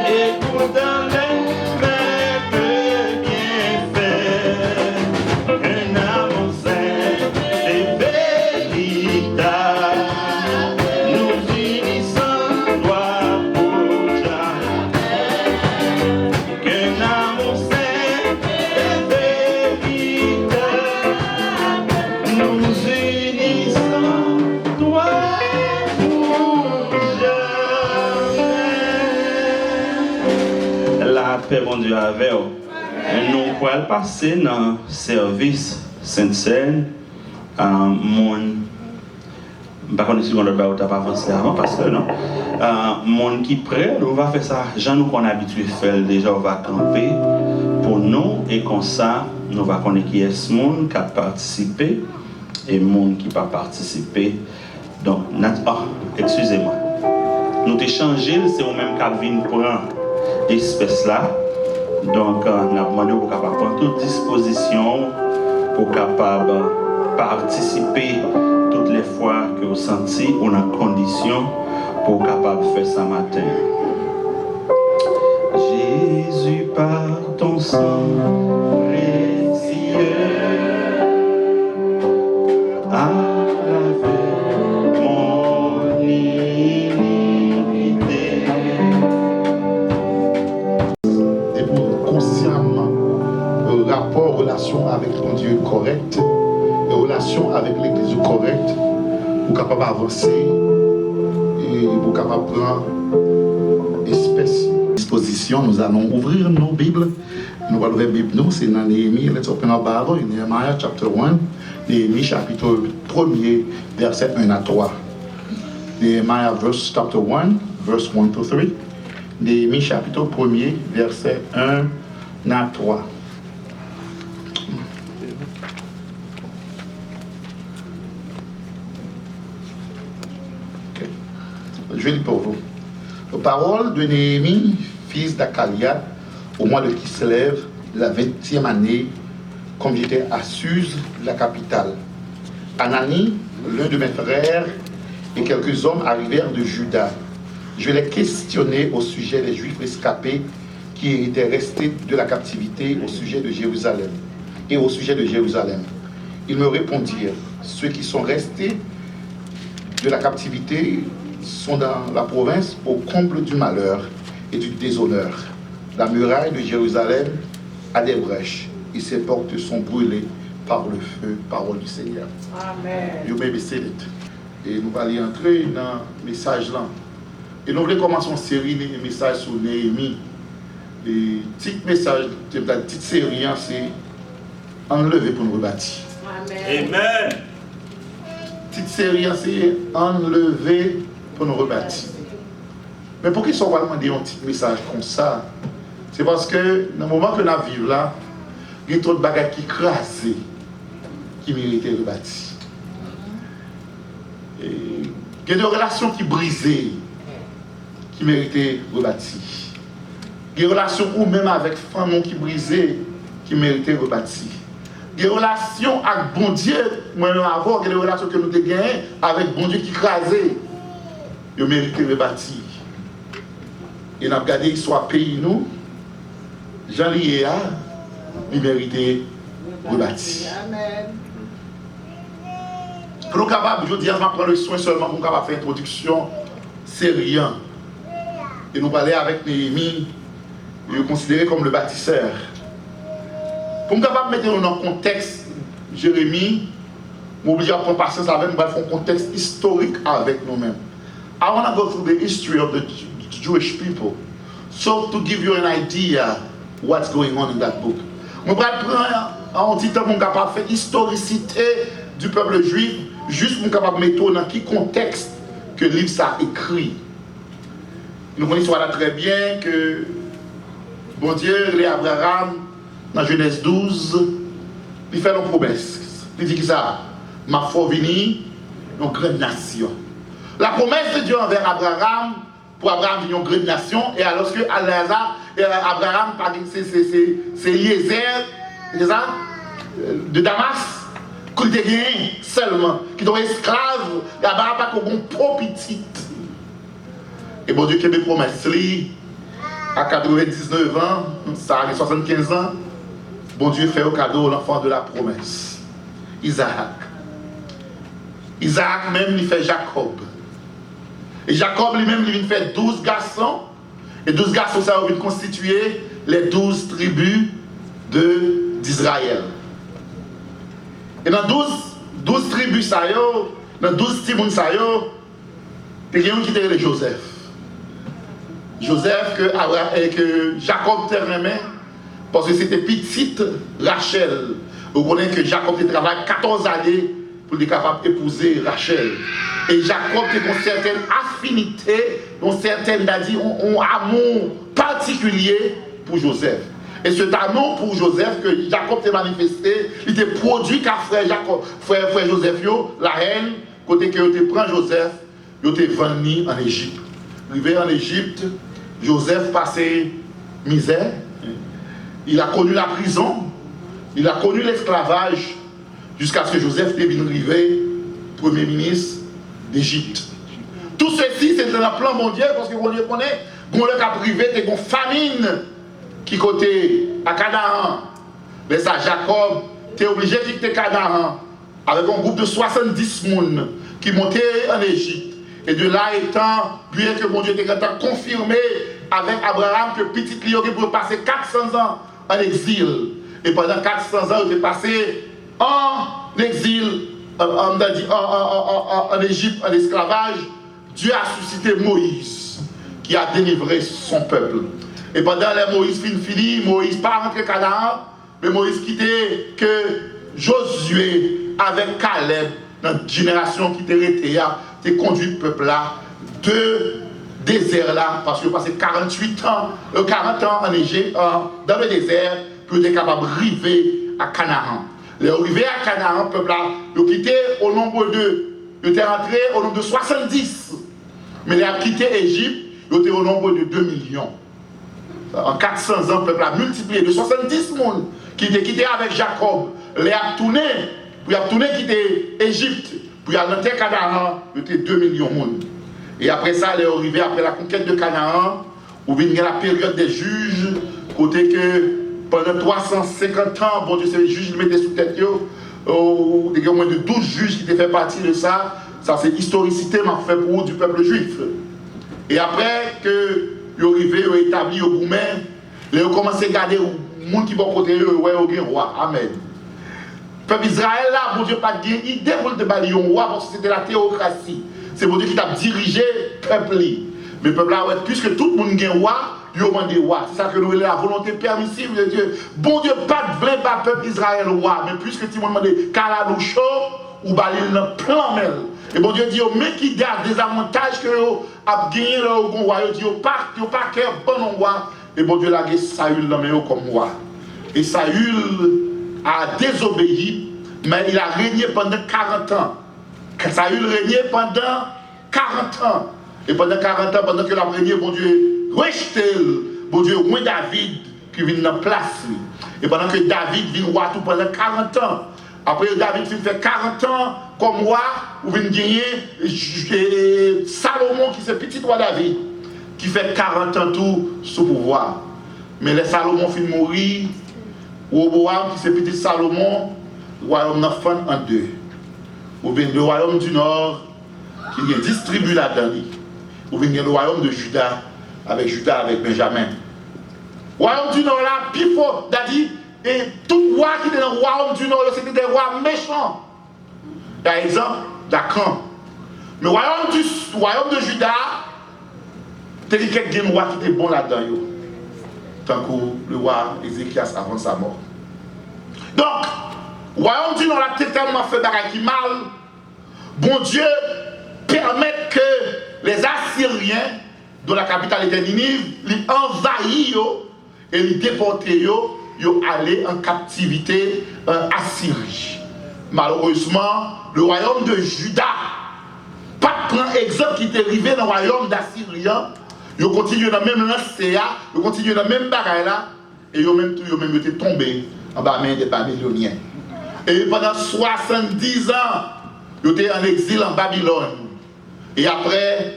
[SPEAKER 5] écoute dans les mains bienfaits, un amour saint et véritable, nous unissons toi pour jamais. Qu'un amour saint et véritable, nous unissons toi pour jamais. La paix, mon Dieu, avec vous. Nous pouvons passer dans le service Sainte-Seine. Mon je ne sais pas si on a pas avancé avant parce que non. Mon qui prêt, on va faire ça. Jean nous qu'on a habitué à faire déjà, on va camper pour nous et comme ça, nous va connaître qui est ce monde qui a participé et monde qui n'a pas participé. Donc, excusez-moi. Nous t'ai changé, c'est au même cas de prendre espèce là. Donc, on a demandé pour capable prendre toute disposition pour capable participer toutes les fois que vous sentez on a condition pour capable faire ça matin. Jésus par ton sang précieux a lavé mon iniquité.
[SPEAKER 6] Et pour consciemment rapport, relation avec ton Dieu correct, relation avec l'église correcte, pour capable avancer et pour capable prendre espèce disposition. Nous allons ouvrir nos Bibles. Nous allons ouvrir la Bible, nous, c'est dans Néhémie. Let's open our Bible in Nehemiah chapter 1. Néhémie chapitre 1er, verset 1 à 3. Nehemiah verse chapter 1, verse 1 to 3. Néhémie chapitre 1er, verset 1 à 3. Je vais lire pour vous. Parole de Néhémie, fils d'Akalia, au mois de Kislev, la 20e année, comme j'étais à Suse, la capitale. Anani, l'un de mes frères, et quelques hommes arrivèrent de Juda. Je les questionnais au sujet des Juifs escapés qui étaient restés de la captivité au sujet de Jérusalem. Et au sujet de Jérusalem. Ils me répondirent, ceux qui sont restés de la captivité sont dans la province au comble du malheur et du déshonneur. La muraille de Jérusalem a des brèches et ses portes sont brûlées par le feu, parole du Seigneur.
[SPEAKER 2] Amen.
[SPEAKER 6] You may be seated. Et nous allons entrer dans le message là. Et nous voulons commencer une série de messages sur Néhémie. Et petit message, la petite série, c'est enlever pour nous rebâtir.
[SPEAKER 2] Amen.
[SPEAKER 5] Amen.
[SPEAKER 6] Petite série, c'est enlever pour nous rebâtir. Mais pour qu'ils soient vraiment dit un petit message comme ça, c'est parce que dans le moment que nous vivons là, il y a trop de bagages qui crasent, qui méritaient rebâtir. Il y a des relations qui brisées, qui méritaient rebâtir. Il y a des relations ou même avec femmes qui brisées, qui méritaient rebâtir. Il y a des relations avec bon Dieu, moi avant, il y a des relations que nous avons gagnées avec bon Dieu qui crasait, ils méritaient rebâtir. Et nous avons regardé l'histoire pays nous, Jean Liéa, il méritait rebâtir.
[SPEAKER 2] Amen.
[SPEAKER 6] Pour nous capables, je dis, on va prendre le soin seulement pour nous capables faire une introduction, c'est rien. Et nous parler avec Néhémie, il est considéré comme le bâtisseur. Pour nous capables de mettre dans le contexte, Jérémie, nous obligés à prendre patience avec nous, faire un contexte historique avec nous-mêmes. I want to go through the history of the Jewish people. So to give you an idea what's going on in that book. Je vais prendre un petit temps pour capable faire historicité du peuple juif, juste pour capable mettre dans quel contexte que le livre ça écrit. Nous connaissons très bien que bon Dieu, les Abraham, dans Genèse 12, il fait une promesse. Il dit que ça, ma foi venir, une grande nation. La promesse de Dieu envers Abraham, pour Abraham venir une grande nation, et alors que Abraham, c'est Eliezer, c'est ça, de Damas, qu'il était gagné seulement, qui était esclave, et Abraham pas comme pro petite. Et bon Dieu qui a des promesses, à 99 ans, ça a 75 ans, bon Dieu fait au cadeau l'enfant de la promesse, Isaac. Isaac même, il fait Jacob. Et Jacob lui-même, il fait 12 garçons. Et 12 garçons, ça va constituer les 12 tribus d'Israël. Et dans 12 tribus, dans 12 tribus, il y a un qui était Joseph. Joseph que Jacob terminait parce que c'était petite Rachel. Vous connaissez que Jacob a travaillé 14 années pour être capable d'épouser Rachel. Et Jacob a une certaine affinité, une certaine, un amour particulier pour Joseph. Et cet amour pour Joseph que Jacob a manifesté, il était produit qu'à frère Joseph, la reine, côté que il prend Joseph, il était venu en Égypte. Arrivé en Égypte, Joseph passait misère, il a connu la prison, il a connu l'esclavage, jusqu'à ce que Joseph devienne arrivé premier ministre d'Égypte. Tout ceci, c'est dans le plan mondial, parce que vous connaissez, qu'on le cap privé, c'est une famine qui côté à Canaan. Mais ça, Jacob, tu es obligé de quitter Canaan avec un groupe de 70 personnes qui montaient en Égypte. Et de là étant, bien que mon Dieu était confirmé avec Abraham que petit Léo pouvait passer 400 ans en exil. Et pendant 400 ans, il est passé en exil, en Égypte, en esclavage. Dieu a suscité Moïse, qui a délivré son peuple. Et pendant les Moïse fini, Moïse pas rentré Canaan, mais Moïse quittait que Josué avec Caleb, dans la génération qui était restée, a conduit le peuple là de désert là, parce qu'il a passé 40 ans en Égypte, dans le désert, pour être capable d'arriver à Canaan. Les arrivés à Canaan, le peuple là, il a quitté au nombre de, il était rentré au nombre de 70. Mais il a quitté l'Égypte, il était au nombre de 2 millions. En 400 ans, le peuple a multiplié de 70 personnes qui étaient quittés avec Jacob. Il a tourné, quitter l'Égypte, puis à l'entrée Canaan, il était 2 millions de monde. Et après ça, il est arrivé après la conquête de Canaan, où vient la période des juges, côté que pendant 350 ans, bon Dieu, c'est les juges qui mettaient sous tête, il y a moins de 12 juges qui étaient fait partie de ça. Ça, c'est historicité m'a fait pour du peuple juif. Et après que ils sont arrivés, ils ont établi au Goumen, ils ont commencé à garder les gens qui vont côté eux, ouais, au roi. Amen. Le peuple Israël, là, bon Dieu, pas de idée pour le déballer un roi, parce que c'était la théocratie. C'est bon Dieu qui t'a dirigé le peuple. Mais le peuple là, ouais, puisque tout le monde est roi, il a demandé roi. C'est ça que nous avons la volonté permissive de Dieu. Bon Dieu, pas de vrai, pas peuple Israël roi, mais puisque tu m'as demandé Kalaloucho ou Balil dans plan mel. Et bon Dieu dit, mais qui garde des avantages que vous avez gagné au roi, il dit, pas cœur bon roi. Et bon Dieu l'a gagné Saül comme roi. Et Saül a désobéi, mais il a régné pendant 40 ans. Saül régnait pendant 40 ans. Et pendant 40 ans, pendant qu'il a régné, bon Dieu, rejeté, bon Dieu, moins David qui vient en place. Et pendant que David vient roi tout pendant 40 ans, après David fait 40 ans comme roi, vous venez gagner Salomon qui c'est petit roi David, qui fait 40 ans tout sous pouvoir. Mais les Salomon finit mourir, Roboam qui c'est petit Salomon, le royaume n'a fait en deux. Ou bien le royaume du nord qui est distribué là-dedans. Ou bien le royaume de Juda avec Benjamin. Le royaume du nord là, puis fort, dit, et tout roi qui était dans le royaume du nord, c'était des rois méchants. Par exemple, Dacan. Mais le royaume de Juda, c'était quelques rois qui étaient bons là-dedans. Tant que le roi Ézéchias avant sa mort. Donc, le royaume du nord a tellement fait bagaille qui mal. Bon Dieu permet que les Assyriens, dont la capitale était Ninive, les envahissent et les déportent, ils allaient en captivité en Assyrie. Malheureusement, le royaume de Juda, pas prendre exemple qui est arrivé dans le royaume d'Assyrien, ils continuent dans le même lancé, ils continuent dans le même bagaille là, et ils ont même été tombés en bas main des Babyloniens. Et pendant 70 ans, ils étaient en exil en Babylone. Et après,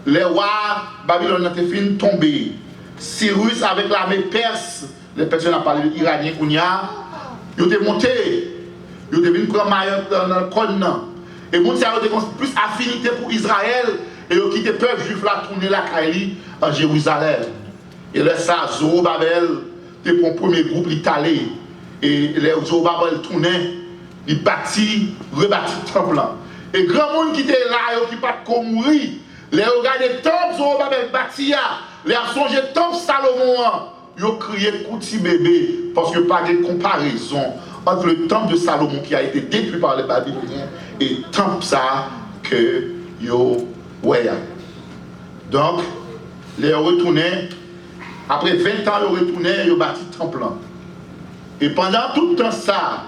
[SPEAKER 6] les rois Babylone ont fini tomber. Cyrus avec l'armée perse, les personnes ont parlé de l'Iranien Kounia, ils étaient montés, ils étaient venus prendre Mayotte dans le continent. Et les gens ont plus affinité pour Israël et ils ont quitté le peuple juif là, tourner la Kaili en Jérusalem. Et là, ça, Zorobabel, c'était pour le premier groupe l'Italie. Et les Zorobabel tournaient, ils bâtissent, rebâtissent le temple. Et grand monde qui était là, qui n'a pas mourir, les regardent le temple Zorobabel bâti, les a songé le temple Salomon, ils ont crié petit bébé, parce que pas de comparaison entre le temple de Salomon qui a été détruit par les Babyloniens et le temple ça que yo ouais. Donc, les retournés, après 20 ans, ils retourné, ils ont bâti le temple. Et pendant tout le temps ça,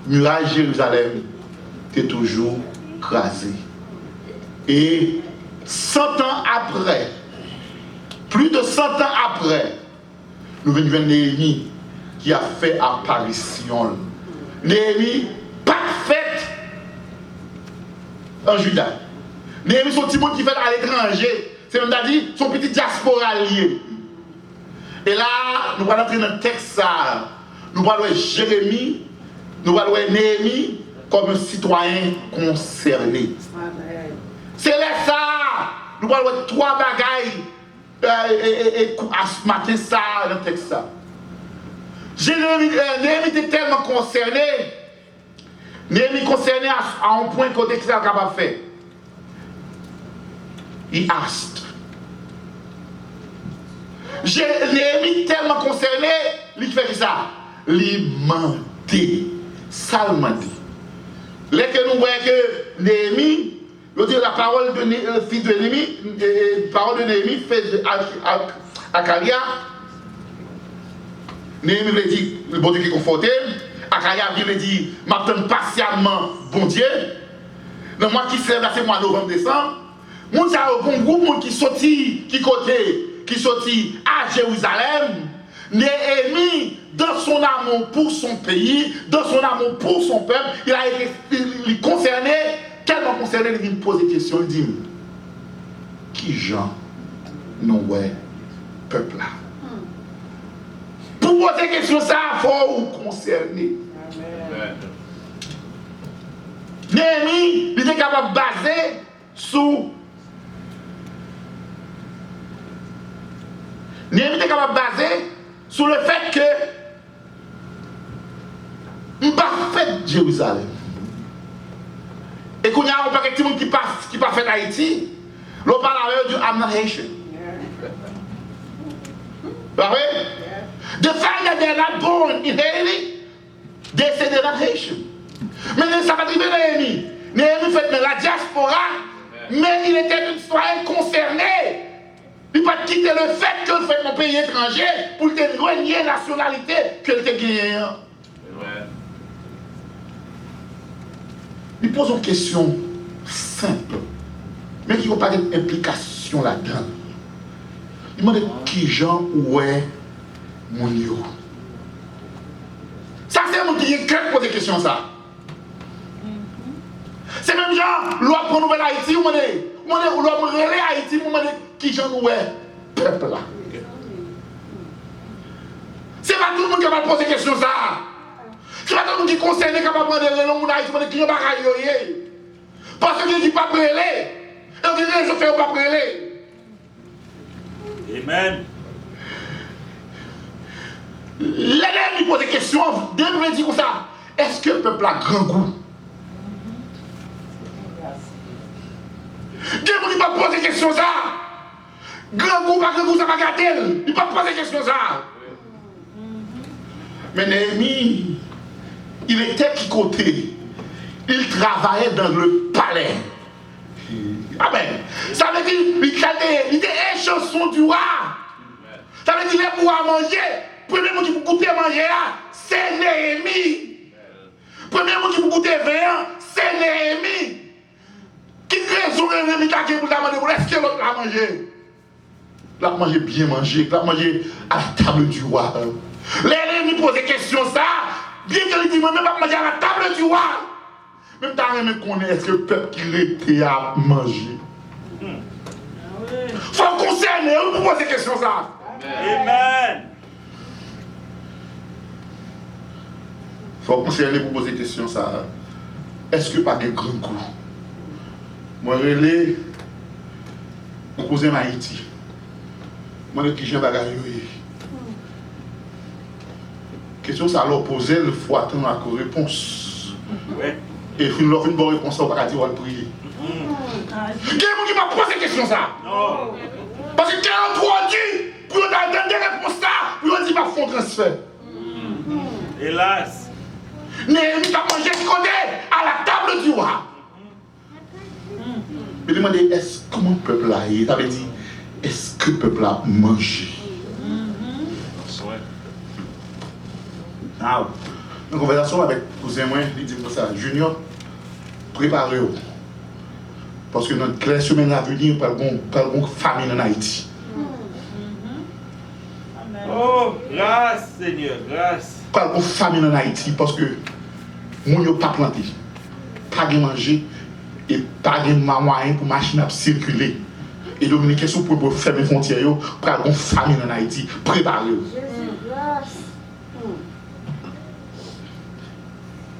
[SPEAKER 6] muraille Jérusalem était toujours crasé. Et 100 ans après, plus de 100 ans après, nous venons Néhémie qui a fait apparition. Néhémie, pas faite en Juda. Néhémie, son petit monde qui fait à l'étranger. C'est même dit son petit diaspora lié. Et là, nous allons entrer dans le texte ça. Nous allons voir Jérémie, nous allons voir Néhémie comme un citoyen concerné. C'est là ça. Nous allons voir trois bagailles. Et à ce matin, ça, dans le texte ça. Néhémie était tellement concerné. Néhémie concerné à un point côté qu'il est capable de faire. Il asked. Néhémie tellement concerné, il fait ça. Il mentait. Ça le mentait. Là que nous voyons que Néhémie, la parole de fils de Néhémie, parole de Néhémie fait Akalia. Néhémie lui dit, le bon Dieu qui est conforté. Akalia lui dit, m'attends patiemment, bon Dieu. Dans moi qui se lève là, c'est mois novembre, décembre. Moun sa un bon groupe qui sorti, qui côté, qui sorti à Jérusalem. Néhémie, dans son amour pour son pays, dans son amour pour son peuple, il a été concerné, tellement concerné, il vient poser des questions, il dit, qui Jean nous ouais peuple là? Pour poser des questions, ça, il faut vous concerner. Néhémie, il était capable de baser sur Néhémie était capable de baser sur le fait que je n'ai pas fait Jérusalem. Et qu'on y a un paquet de monde qui n'a pas fait Haïti, l'on parle avec du I'm not Haitian. Pas vrai? The fact that they're not born in Haiti, they say they're not Haitian. Mais ça va arriver Néhémie. Néhémie fait dans la diaspora, mais il était un citoyen concerné. Il ne peut pas quitter le fait que fait mon pays étranger pour te renier la nationalité qu'elle te gagne. Il pose une question simple, mais qui n'a pas d'implication là-dedans. Il demande qui gens où est mon yo. Ça, c'est mon qui est cœur pour poser question ça. C'est même genre, l'on prend nouvelle Haïti, ou l'on relais Haïti, ou qui gens où est peuple là. C'est pas tout le monde qui va poser question ça. C'est pas tout le monde qui est concerné qui va prendre les noms Haïti, qui ne va pas y parce que qui ne pas brûler. Et on dit que je fais pas brûler.
[SPEAKER 5] Amen.
[SPEAKER 6] L'élève lui pose des questions, Dieu nous dit comme ça. Est-ce que le peuple a grand goût? Dieu ne dit pas poser des questions ça. Grand goût, pas grand goût, ça va garder. Il ne peut pas poser des questions ça. Mais Néhémie, il était qui côté? Il travaillait dans le palais. Amen. Ça veut dire qu'il était un chanson du roi. Ça veut dire qu'il pour manger. Premier mot qui peut goûter manger, c'est Néhémie. Premier mot qui peut goûter vin, c'est Néhémie. Qui raison Néhémie qui a pour demander pour est-ce que l'autre l'a mangé? L'a mangé bien mangé, l'a mangé à la table du roi. Néhémie pose des questions ça, bien qu'il dit moi-même pas manger à la table du roi. Même t'as même connaître est-ce que le peuple qui était à manger. Faut concerner, on peut poser des questions ça.
[SPEAKER 5] Amen.
[SPEAKER 6] Faut concerner pour poser des questions ça. Est-ce que pas de grand coup? Moi relais mon cousin Haïti. Moi qui j'ai bagaille. Question ça leur poser, il faut attendre la réponse.
[SPEAKER 5] Ouais.
[SPEAKER 6] Et puis l'offre une bonne réponse, on va dire on va prier. Quel est qui m'a posé question ça?
[SPEAKER 5] Non.
[SPEAKER 6] Parce que quand on trop dit, pour on donner des réponses ça, pour on dit pas fond transfert.
[SPEAKER 5] Hélas.
[SPEAKER 6] Néhémie a mangé ce qu'on est à la table du roi. Mais demandez, est-ce comment le peuple a eu? Ça veut dire, est-ce que le peuple a mangé? Ah, une conversation avec cousin moi, il dit comme ça, Junior, préparez-vous. Parce que notre les semaines à venir, pas de famine en Haïti.
[SPEAKER 5] Oh, grâce Seigneur, grâce.
[SPEAKER 6] Pas de famine en Haïti parce que nous n'avons pas planté, pas de manger et pas de moyen pour machine à circuler. Et donc, une question pour fermer les frontières, pas de famine en Haïti. Préparez-vous.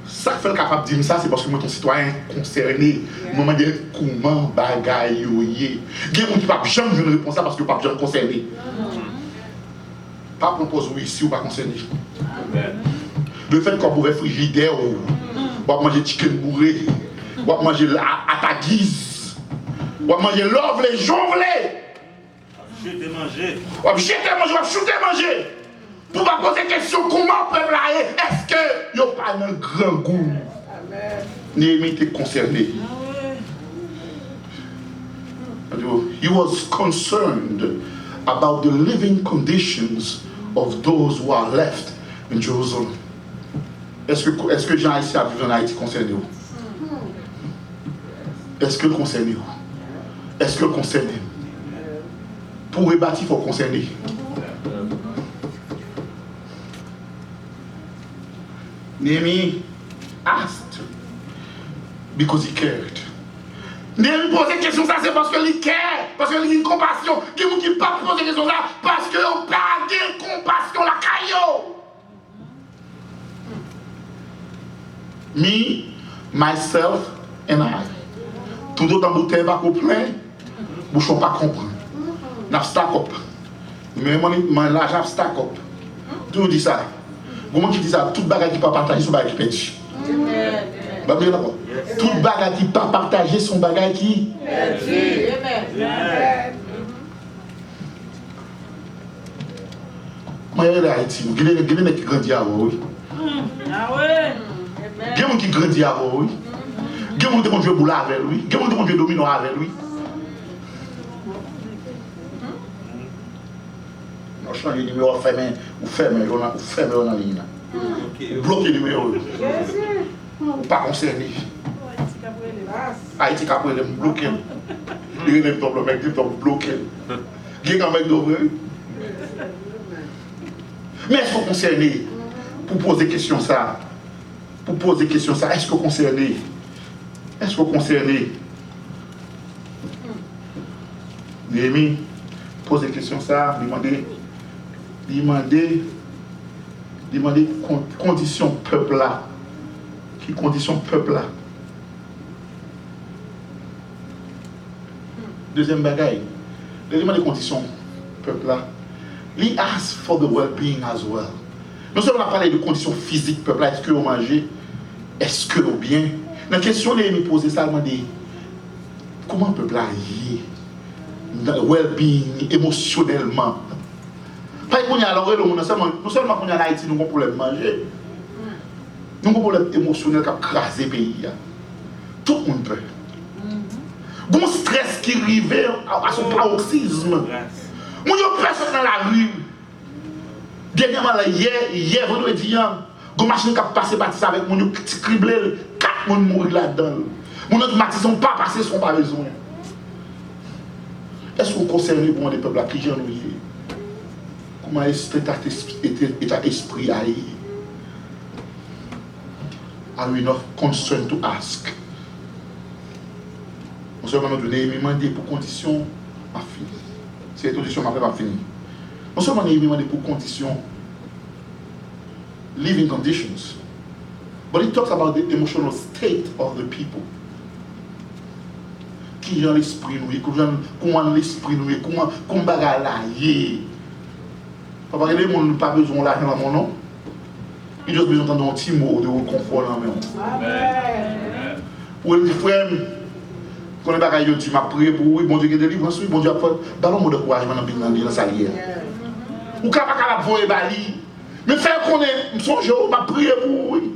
[SPEAKER 6] Ça fait le capable de dire ça, c'est parce que moi, ton citoyen concerné, moi, je dis comment bagaille yoye. Il y a des gens qui ne peuvent jamais une réponse parce que ne peuvent jamais concerné. Pas propose oui ici ou pas concerné. Le fait qu'on pourrait frigidaire, ou manger chicken bourré, ou manger à ta guise, ou manger l'oeuvre, les jonglés.
[SPEAKER 5] Jeter manger.
[SPEAKER 6] Ou jeter manger, ou shooter manger. Pour pas poser la question comment le peuple a, est-ce que il n'y a pas un grand goût? Néhémie était concerné. He was concerned about the living conditions of those who are left in Jerusalem. Est-ce que Jean ici a vécu en Haïti concerné? Est-ce que le concerné? Est-ce que le concerné? Pour rebâtir, il faut concerner. Néhémie asked because he cared. Néhémie pose des questions, ça c'est parce qu'il care, parce qu'il a une compassion. Qui ne dit pas poser des questions là, parce qu'il n'a pas de compassion, la caillou. Me, myself and I. Tout d'autres en bouteille va plein, bouchon pas comprendre. N'a stack up. Mais moi l'argent stack up. Tout dit ça. Comment qui dit ça? Toute bagarre qui ne peut pas partager son bagage qui perdu. Toute bagarre qui ne peut pas partager son bagage qui perdu. Moi, je suis en Haïti. Il y a des gens qui grandissent avant. Il y a des gens qui grandissent avant. Il y a des gens qui jouent boula avec lui. Il y a des gens qui jouent domino avec lui. changer le numéro, ou fermer dans la ligne. Bloquer le numéro. Pas concerné. Haïti a pris le bloqué. Il est le mec qui est bloqué. Il y a un mec d'ouvrir. Mais est-ce que concerné pour poser question ça? Pour poser question ça, est-ce que concerné? Est-ce que concerné? Néhémie, poser question ça, demander condition peuple là. Qui condition peuple là? Deuxième bagaille, demander condition peuple là. He asked for the well-being as well. Non seulement on a parlé de conditions physiques peuple là, est-ce que vous mangez? Est-ce que vous bien? La question Néhémie posée ça, demander comment le peuple là y est? Well-being, émotionnellement. Pas qu'on y a alors non seulement qu'on y a en Haïti, nous avons un problème de manger. Nous avons un problème émotionnel qui a crasé le pays. Tout le monde peut. Bon stress qui arrive à son paroxysme. Nous avons personne dans la rue. Dernièrement, hier, vendredi, une machine qui a passé par ça avec mon petit criblé, 4 personnes mourir là-dedans. Mon autre mati sont pas passés, sont pas besoin. Est-ce que vous concernez pour des peuples qui j'en ai? Comment est-ce que l'état d'esprit a eu? Are we not concerned to ask? Non seulement nous devons demander pour condition, ma fille. C'est la condition, ma fille va finir. Non seulement nous devons demander pour condition, living conditions, but it talks about the emotional state of the people. Qui est l'esprit nous, comment l'esprit nous, comment bagarre là y. Parce que les gens n'ont pas besoin d'argent dans mon nom. Ils ont besoin d'un petit mot de confort dans mon nom.
[SPEAKER 2] Amen.
[SPEAKER 6] Ou les frères, quand les bagages ont dit, m'a prié pour oui, bon Dieu qui délivre, ensuite, bon Dieu a fait, ballon de couragement dans sa lière. Ou quand pas capable de bali, mais faire qu'on est, son jour, m'a prié pour oui.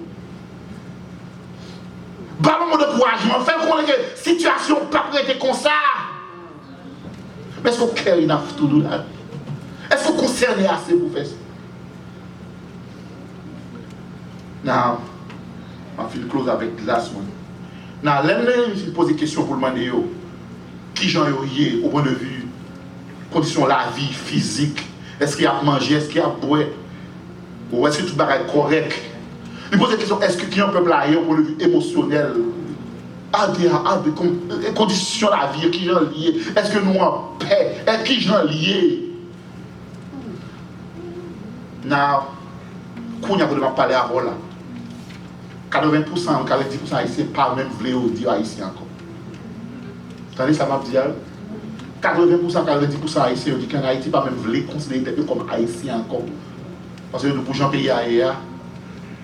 [SPEAKER 6] Ballon de couragement, faire qu'on ait que situation pas prêtée comme ça. Mais est-ce qu'on carry enough to do that? Est-ce qu'on concerne assez pour faire ça? Now, ma fille close avec last one. Now, l'année, je pose des questions pour le demander qui j'en ai au point de vue condition de la vie physique. Est-ce qu'il y a à manger, est-ce qu'il y a à boire? Ou est-ce que tout est correct? Il pose des questions, est-ce qu'il y a un peuple là au point de vue émotionnel? Des conditions de la vie, qui j'en lié? Est-ce que nous en paix? Est-ce qui j'en lié? Now, quand on a parlé à Roland, 80% ou 90% haïtiens pas même voulu dire haïtien encore. Vous entendez ça m'a dit? 80% 90% haïtiens disent qu'en Haïti pas même voulu considérer comme haïtien encore. Parce que nous pour Jean pays ailleurs,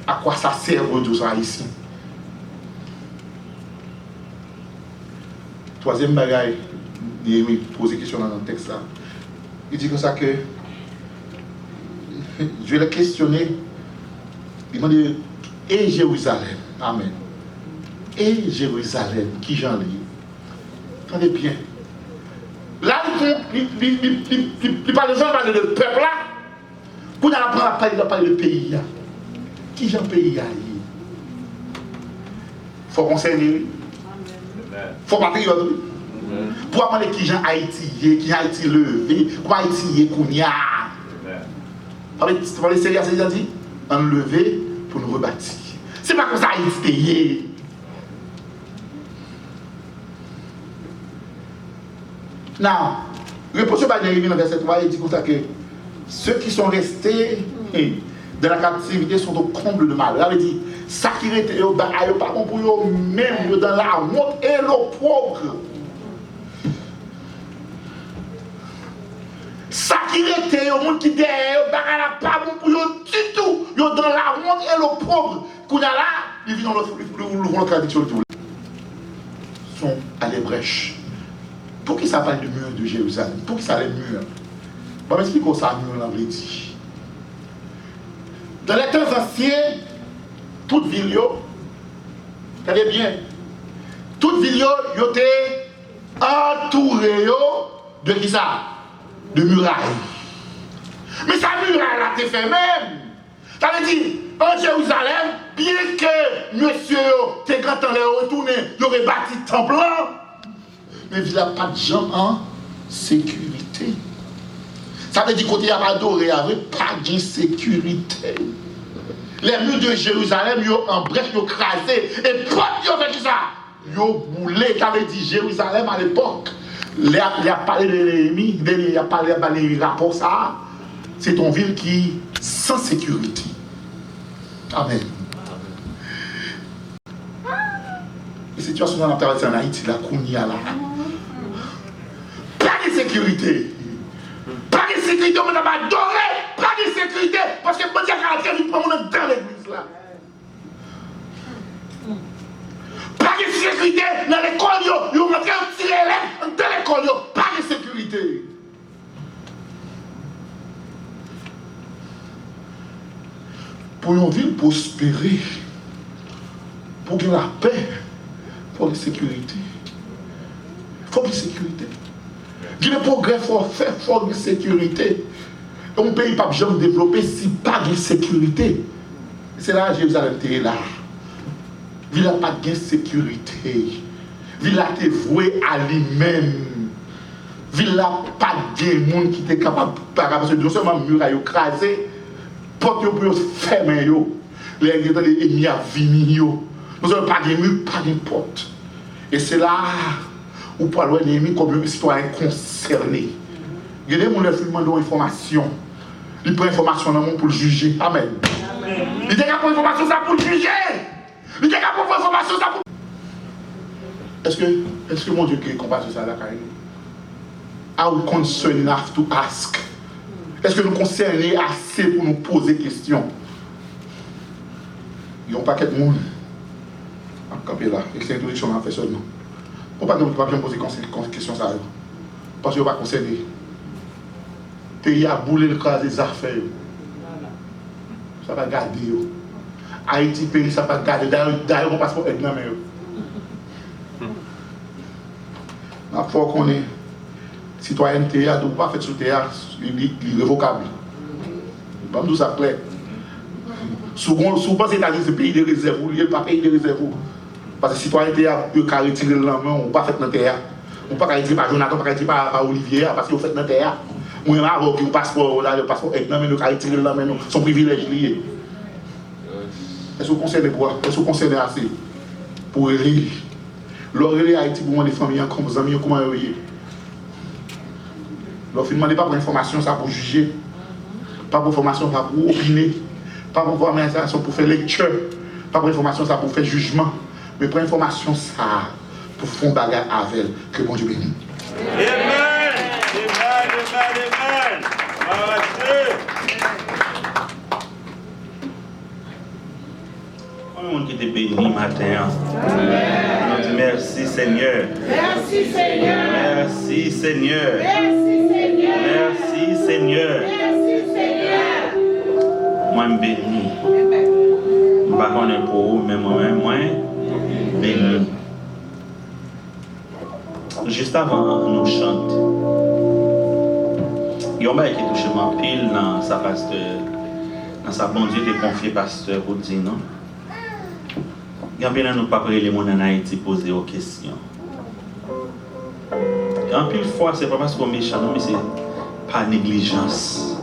[SPEAKER 6] à quoi ça sert de dire haïtien? Troisième bagaille, il pose des questions dans le texte là. Il dit comme ça que je vais le questionner. Il m'a dit, et Jérusalem, amen. Et Jérusalem, qui j'en lis? Attendez bien. Là, il parle de peuple là. Pour nous apprendre à parler de pays. Qui j'en pays? Il faut concerner. Il faut pas payer. Pour apprendre qui j'en Haïti, qui Haïti levé, pour Haïti est Kounia. Pour les sérieux, c'est dit, enlever pour nous rebâtir. C'est pas comme ça Haïti. Now, le prochain Néhémie dans verset 3, il dit comme ça que ceux qui sont restés dans la captivité sont au comble de malheur. Il dit, ça qui était au bas, pas bon pour eux, même dans la honte et l'opprobre. Ça qui était au monde qui derrière, pas bon pour eux du tout. Ils sont dans la honte et l'opprobre. Quand là, ils vivent dans le contradiction de tout. Ils sont à les brèches. Pour qui ça parle du mur de Jérusalem? Pour qui ça les murs? Je vais m'expliquer ça mur dans le dit. Dans les temps anciens, toute ville, regardez bien, toute ville était entourée de qui ça? De murailles. Mais sa muraille a été fait même. Ça veut dire, en Jérusalem, bien que monsieur t'es grand temps les retourner, il aurait bâti temple là. Mais il n'y a pas de gens en sécurité. Ça veut dire côté adoré, il n'y avait pas de sécurité. Les murs de Jérusalem, ils ont en brèche, ils ont crasé. Et pourquoi ils ont fait ça? Ils ont boulé. Ça veut dire Jérusalem à l'époque. Il a parlé de Néhémie, il a parlé de rapport ça. C'est une ville qui est sans sécurité. Amen. La situation dans la période en Haïti, la Kounia là. Pas de sécurité. Pas de sécurité, on m'a adoré. Pas de sécurité. Parce que je me dis à il prend mon dans l'église là. Pas de sécurité dans l'école, ils ont rentré un petit élève dans l'école. Pas de sécurité. Pour une ville prospérer, pour qu'il y ait la paix, il faut la sécurité. Il faut la sécurité. Il y a des progrès, il faut faire, il faut la sécurité. Un pays ne peut pas jamais développer si pas de sécurité. C'est là que Jérusalem est là. Il n'a pas de sécurité. Il a été voué à lui-même. Il n'a pas de monde qui était capable de faire. Parce que non seulement le mur a écrasé, porte pour fermer les ennemis à venir. Nous n'avons pas de mur, pas de porte. Et c'est là où pour aller l'ennemi comme un citoyen concerné. Il y a des gens qui demandent information. Il prend information dans le monde pour le juger. Amen. Il est capable de prendre information ça pour le juger. Il est capable de prendre information ça pour. Est-ce que mon Dieu qui est compassionné ça là carrément? Are we concerned enough to ask? Est-ce que nous concernés assez pour nous poser des questions? Il y a un paquet de monde à camper là, et que c'est l'introduction à faire seulement. On ne peut pas bien poser des questions ça. Parce que vous ne pas concerné. Le pays a boulé le cas des affaires. Ça va garder. Haïti, pays, ça va garder. D'ailleurs, mon passeport est dans la main. Il faut qu'on ait citoyenneté, il ne doit pas faire sur le théâtre, irrévocable. Pas tout ça clair. Souvent, c'est États-Unis, c'est pays de réserve, il n'y a pas pays de réserve. Parce que citoyenneté, il n'y a pas retirer le lendemain, on ne peut pas faire dans le théâtre. On ne peut pas retirer par Jonathan, on ne peut pas retirer par Olivier, parce qu'il fait dans le théâtre. Moi, je vais passeport, le passeport est dans le retirer le lendemain, son privilège lié. Est-ce que vous concernez quoi? Est-ce que vous concernez assez pour élire? L'oreille Haïti pour moi, les familles, comme vos amis, comment ils sont? Ne demandez pas pour information, ça pour juger. Pas pour information, ça pour opiner. Pas pour information, pour faire lecture. Pas pour information, ça pour faire jugement. Mais pour information, ça pour faire un bagage avec elle. Que bon Dieu bénisse.
[SPEAKER 5] Amen. Amen. Comment on qui te bénit matin? On dit merci Seigneur.
[SPEAKER 2] Merci Seigneur.
[SPEAKER 5] Merci Seigneur.
[SPEAKER 2] Merci Seigneur.
[SPEAKER 5] Merci Seigneur.
[SPEAKER 2] Merci Seigneur.
[SPEAKER 5] Moi je bénis. Je ne sais pas pour vous, mais moi-même, moi bénis. Juste avant nous chanter, il y a un qui touche ma pile dans sa pasteur, dans sa bon Dieu de confier pasteur Roudi, non? Il y a bien nous pas parler les gens en Haïti poser aux questions. En pile fois, c'est pas parce qu'on est méchant, mais c'est par négligence.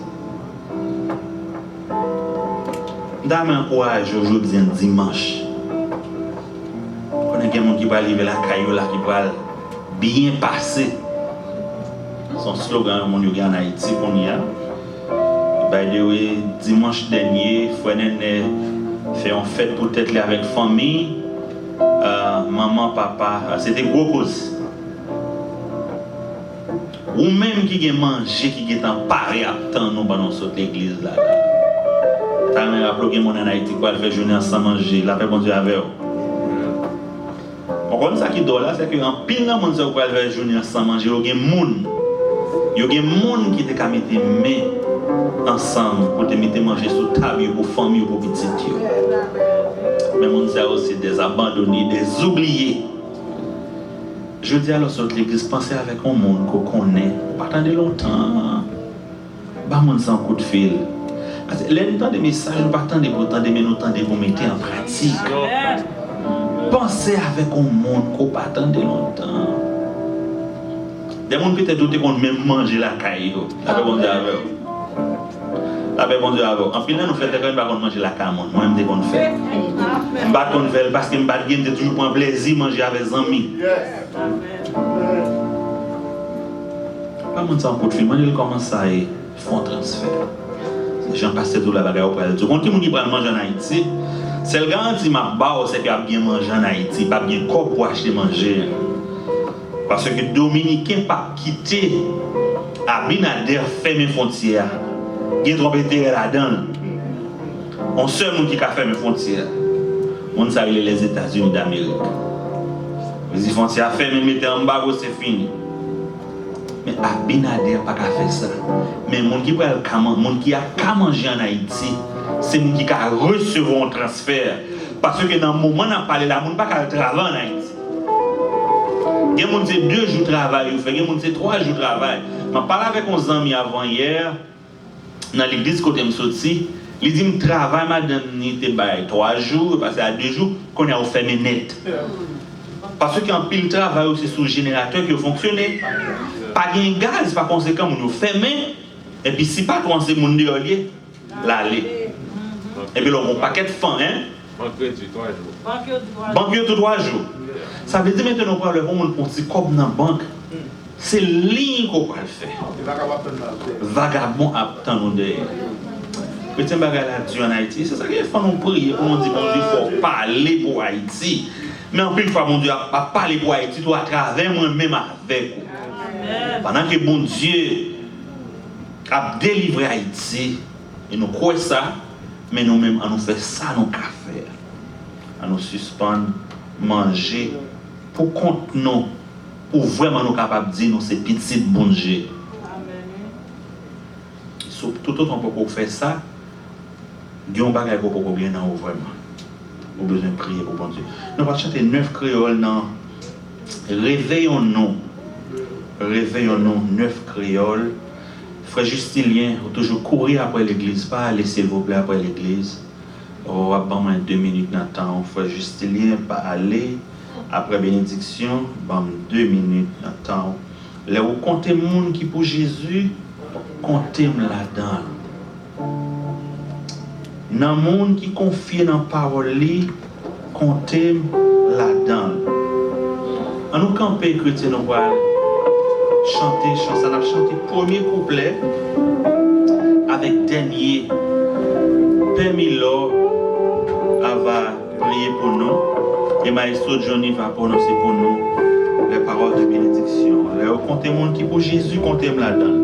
[SPEAKER 5] Dame un courage aujourd'hui, un dimanche. On a des gens qui vont arriver la caillou là, qui vont bien passer. Son slogan, mon yoga en Haïti, qu'on y a. By the way, dimanche dernier, frère Néné fait une fête pour être là avec famille, maman, papa. C'était gros cause. Ou même qui a mangé, qui est en paré à temps, nous allons sauter l'église là. Ta mère a bloqué mon en Haïti, quoi, elle fait journée sans manger, la paix bon Dieu avec eux. On connaît ça qui doit là, c'est qu'en pile dans mon Dieu, quoi, elle fait journée sans manger, il y a des gens qui te mettent les mains ensemble pour te mettre manger sur table, pour famille, pour petit. Mais mon Dieu aussi des abandonnés, des oubliés. Je dis alors sur l'église, pensez avec un monde qu'on connaît, pas attendre longtemps. Pas mon sans coup de fil. L'entend des messages, nous pas attendre pour attendre, mais nous attendons pour mettre en pratique. Pensez avec un monde qu'on pas attendre longtemps. Des gens peut-être douter qu'on même manger la caille. La paix bon Dieu avec vous. La paix bon Dieu avec vous. En final, nous faisons quand même manger la caille. Moi-même, dès qu'on fait. Je ne pas qu'on fait parce que je ne toujours pour un plaisir manger avec les amis. Pas mon temps pour le film, il commence à faire un transfert. Jean passe tout la bagarre auprès de Dieu. Quand tout le monde qui prend manger en Haïti, c'est le garantie ma barre, c'est qu'il a bien mangé en Haïti, pas bien corps pour acheter manger. Parce que les Dominicains pas quitté Abinader fermer frontières. Il y a trop d'intérêt là-dedans. On seul monde qui a fermé frontières. On sait les États-Unis d'Amérique. Les frontières fermées, mettez en bas, c'est fini. Mais Abinader pas qu'à faire ça. Mais les gens qui a qu'à manger en Haïti, c'est les gens qui a recevoir un transfert. Parce que dans le moment où on a parlé là, on n'a pas qu'à travailler en Haïti. Il y a des gens qui 2 jours de travail, il y a des gens qui 3 jours de travail. Je parlais avec un ami avant hier, dans l'église côté Msoti, il dit que je travaille, madame, 3 jours, parce que à 2 jours, qu'on a fermé net. Parce qu'il y a un pile de travail aussi sous le générateur qui a fonctionné. Pas de gaz, par conséquent, on nous ferme. Et puis, si pas comment c'est mon déolier, l'aller. Et puis, là, on paquet de fin, hein? Banque tout 3 jours. Ça veut dire maintenant qu'on va le monde pour petit cop dans la banque. C'est ligne qu'on va le faire. Vagabond attend derrière. Petit bagage là Dieu en Haïti, c'est ça qu'il faut nous prier pour nous dire bon Dieu faut parler pour Haïti. Mais en plus fois mon Dieu a parler pour Haïti toi à travers moi-même avec vous. Pendant que bon Dieu a délivré Haïti et nous croyons ça, mais nous-mêmes on nous fait ça nous qu'à faire. À nous suspendre, manger pour compte nous, pour vraiment nous capables de dire nous c'est petit bon Dieu. Tout autre on peut faire ça. Il y a un bagage pour bien dans vraiment. Nous besoin de prier pour bon Dieu. Nous allons chanter 9 créoles dans Réveillons-nous. Réveillons-nous 9 créoles. Frère Justilien, vous toujours courir après l'église, pas aller s'il vous plaît après l'église. On va prendre 2 minutes dans le temps. Frère Justilien, pas aller après bénédiction, 2 minutes dans le temps. Là où comptez le monde qui pour Jésus, comptez-moi là-dedans. Dans le monde qui confie dans la parole, comptez-moi là-dedans. En nous camper, chrétien, nous allons chanter, ça n'a chanté premier couplet avec dernier. Père Milo va prier pour nous et Maestro Johnny va prononcer pour nous les paroles de bénédiction. Là, comptez le monde qui pour Jésus, comptez-moi là-dedans.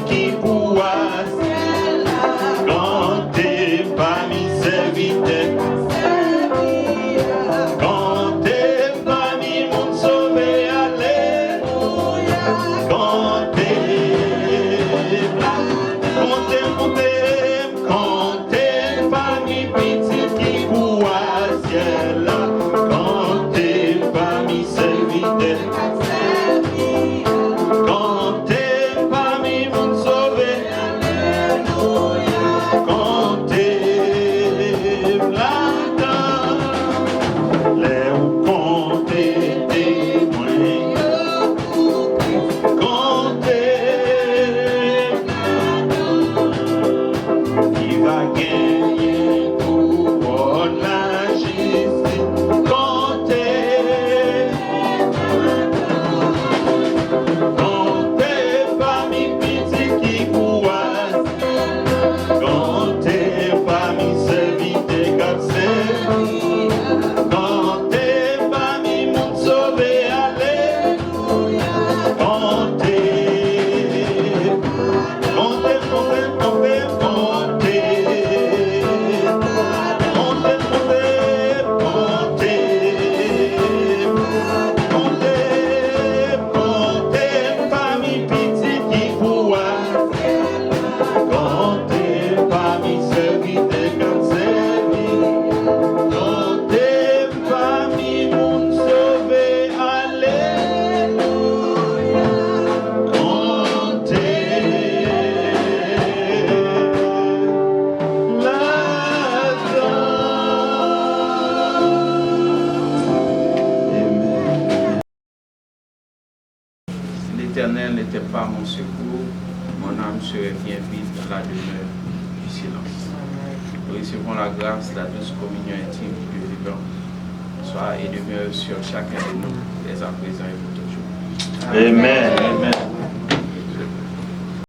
[SPEAKER 7] Qui pour
[SPEAKER 3] serait bien vite dans la demeure du silence. Nous recevons la grâce de la douce communion intime du Dieu vivant. Soit et demeure sur chacun de nous, dès à présent et pour toujours.
[SPEAKER 5] Amen. Amen.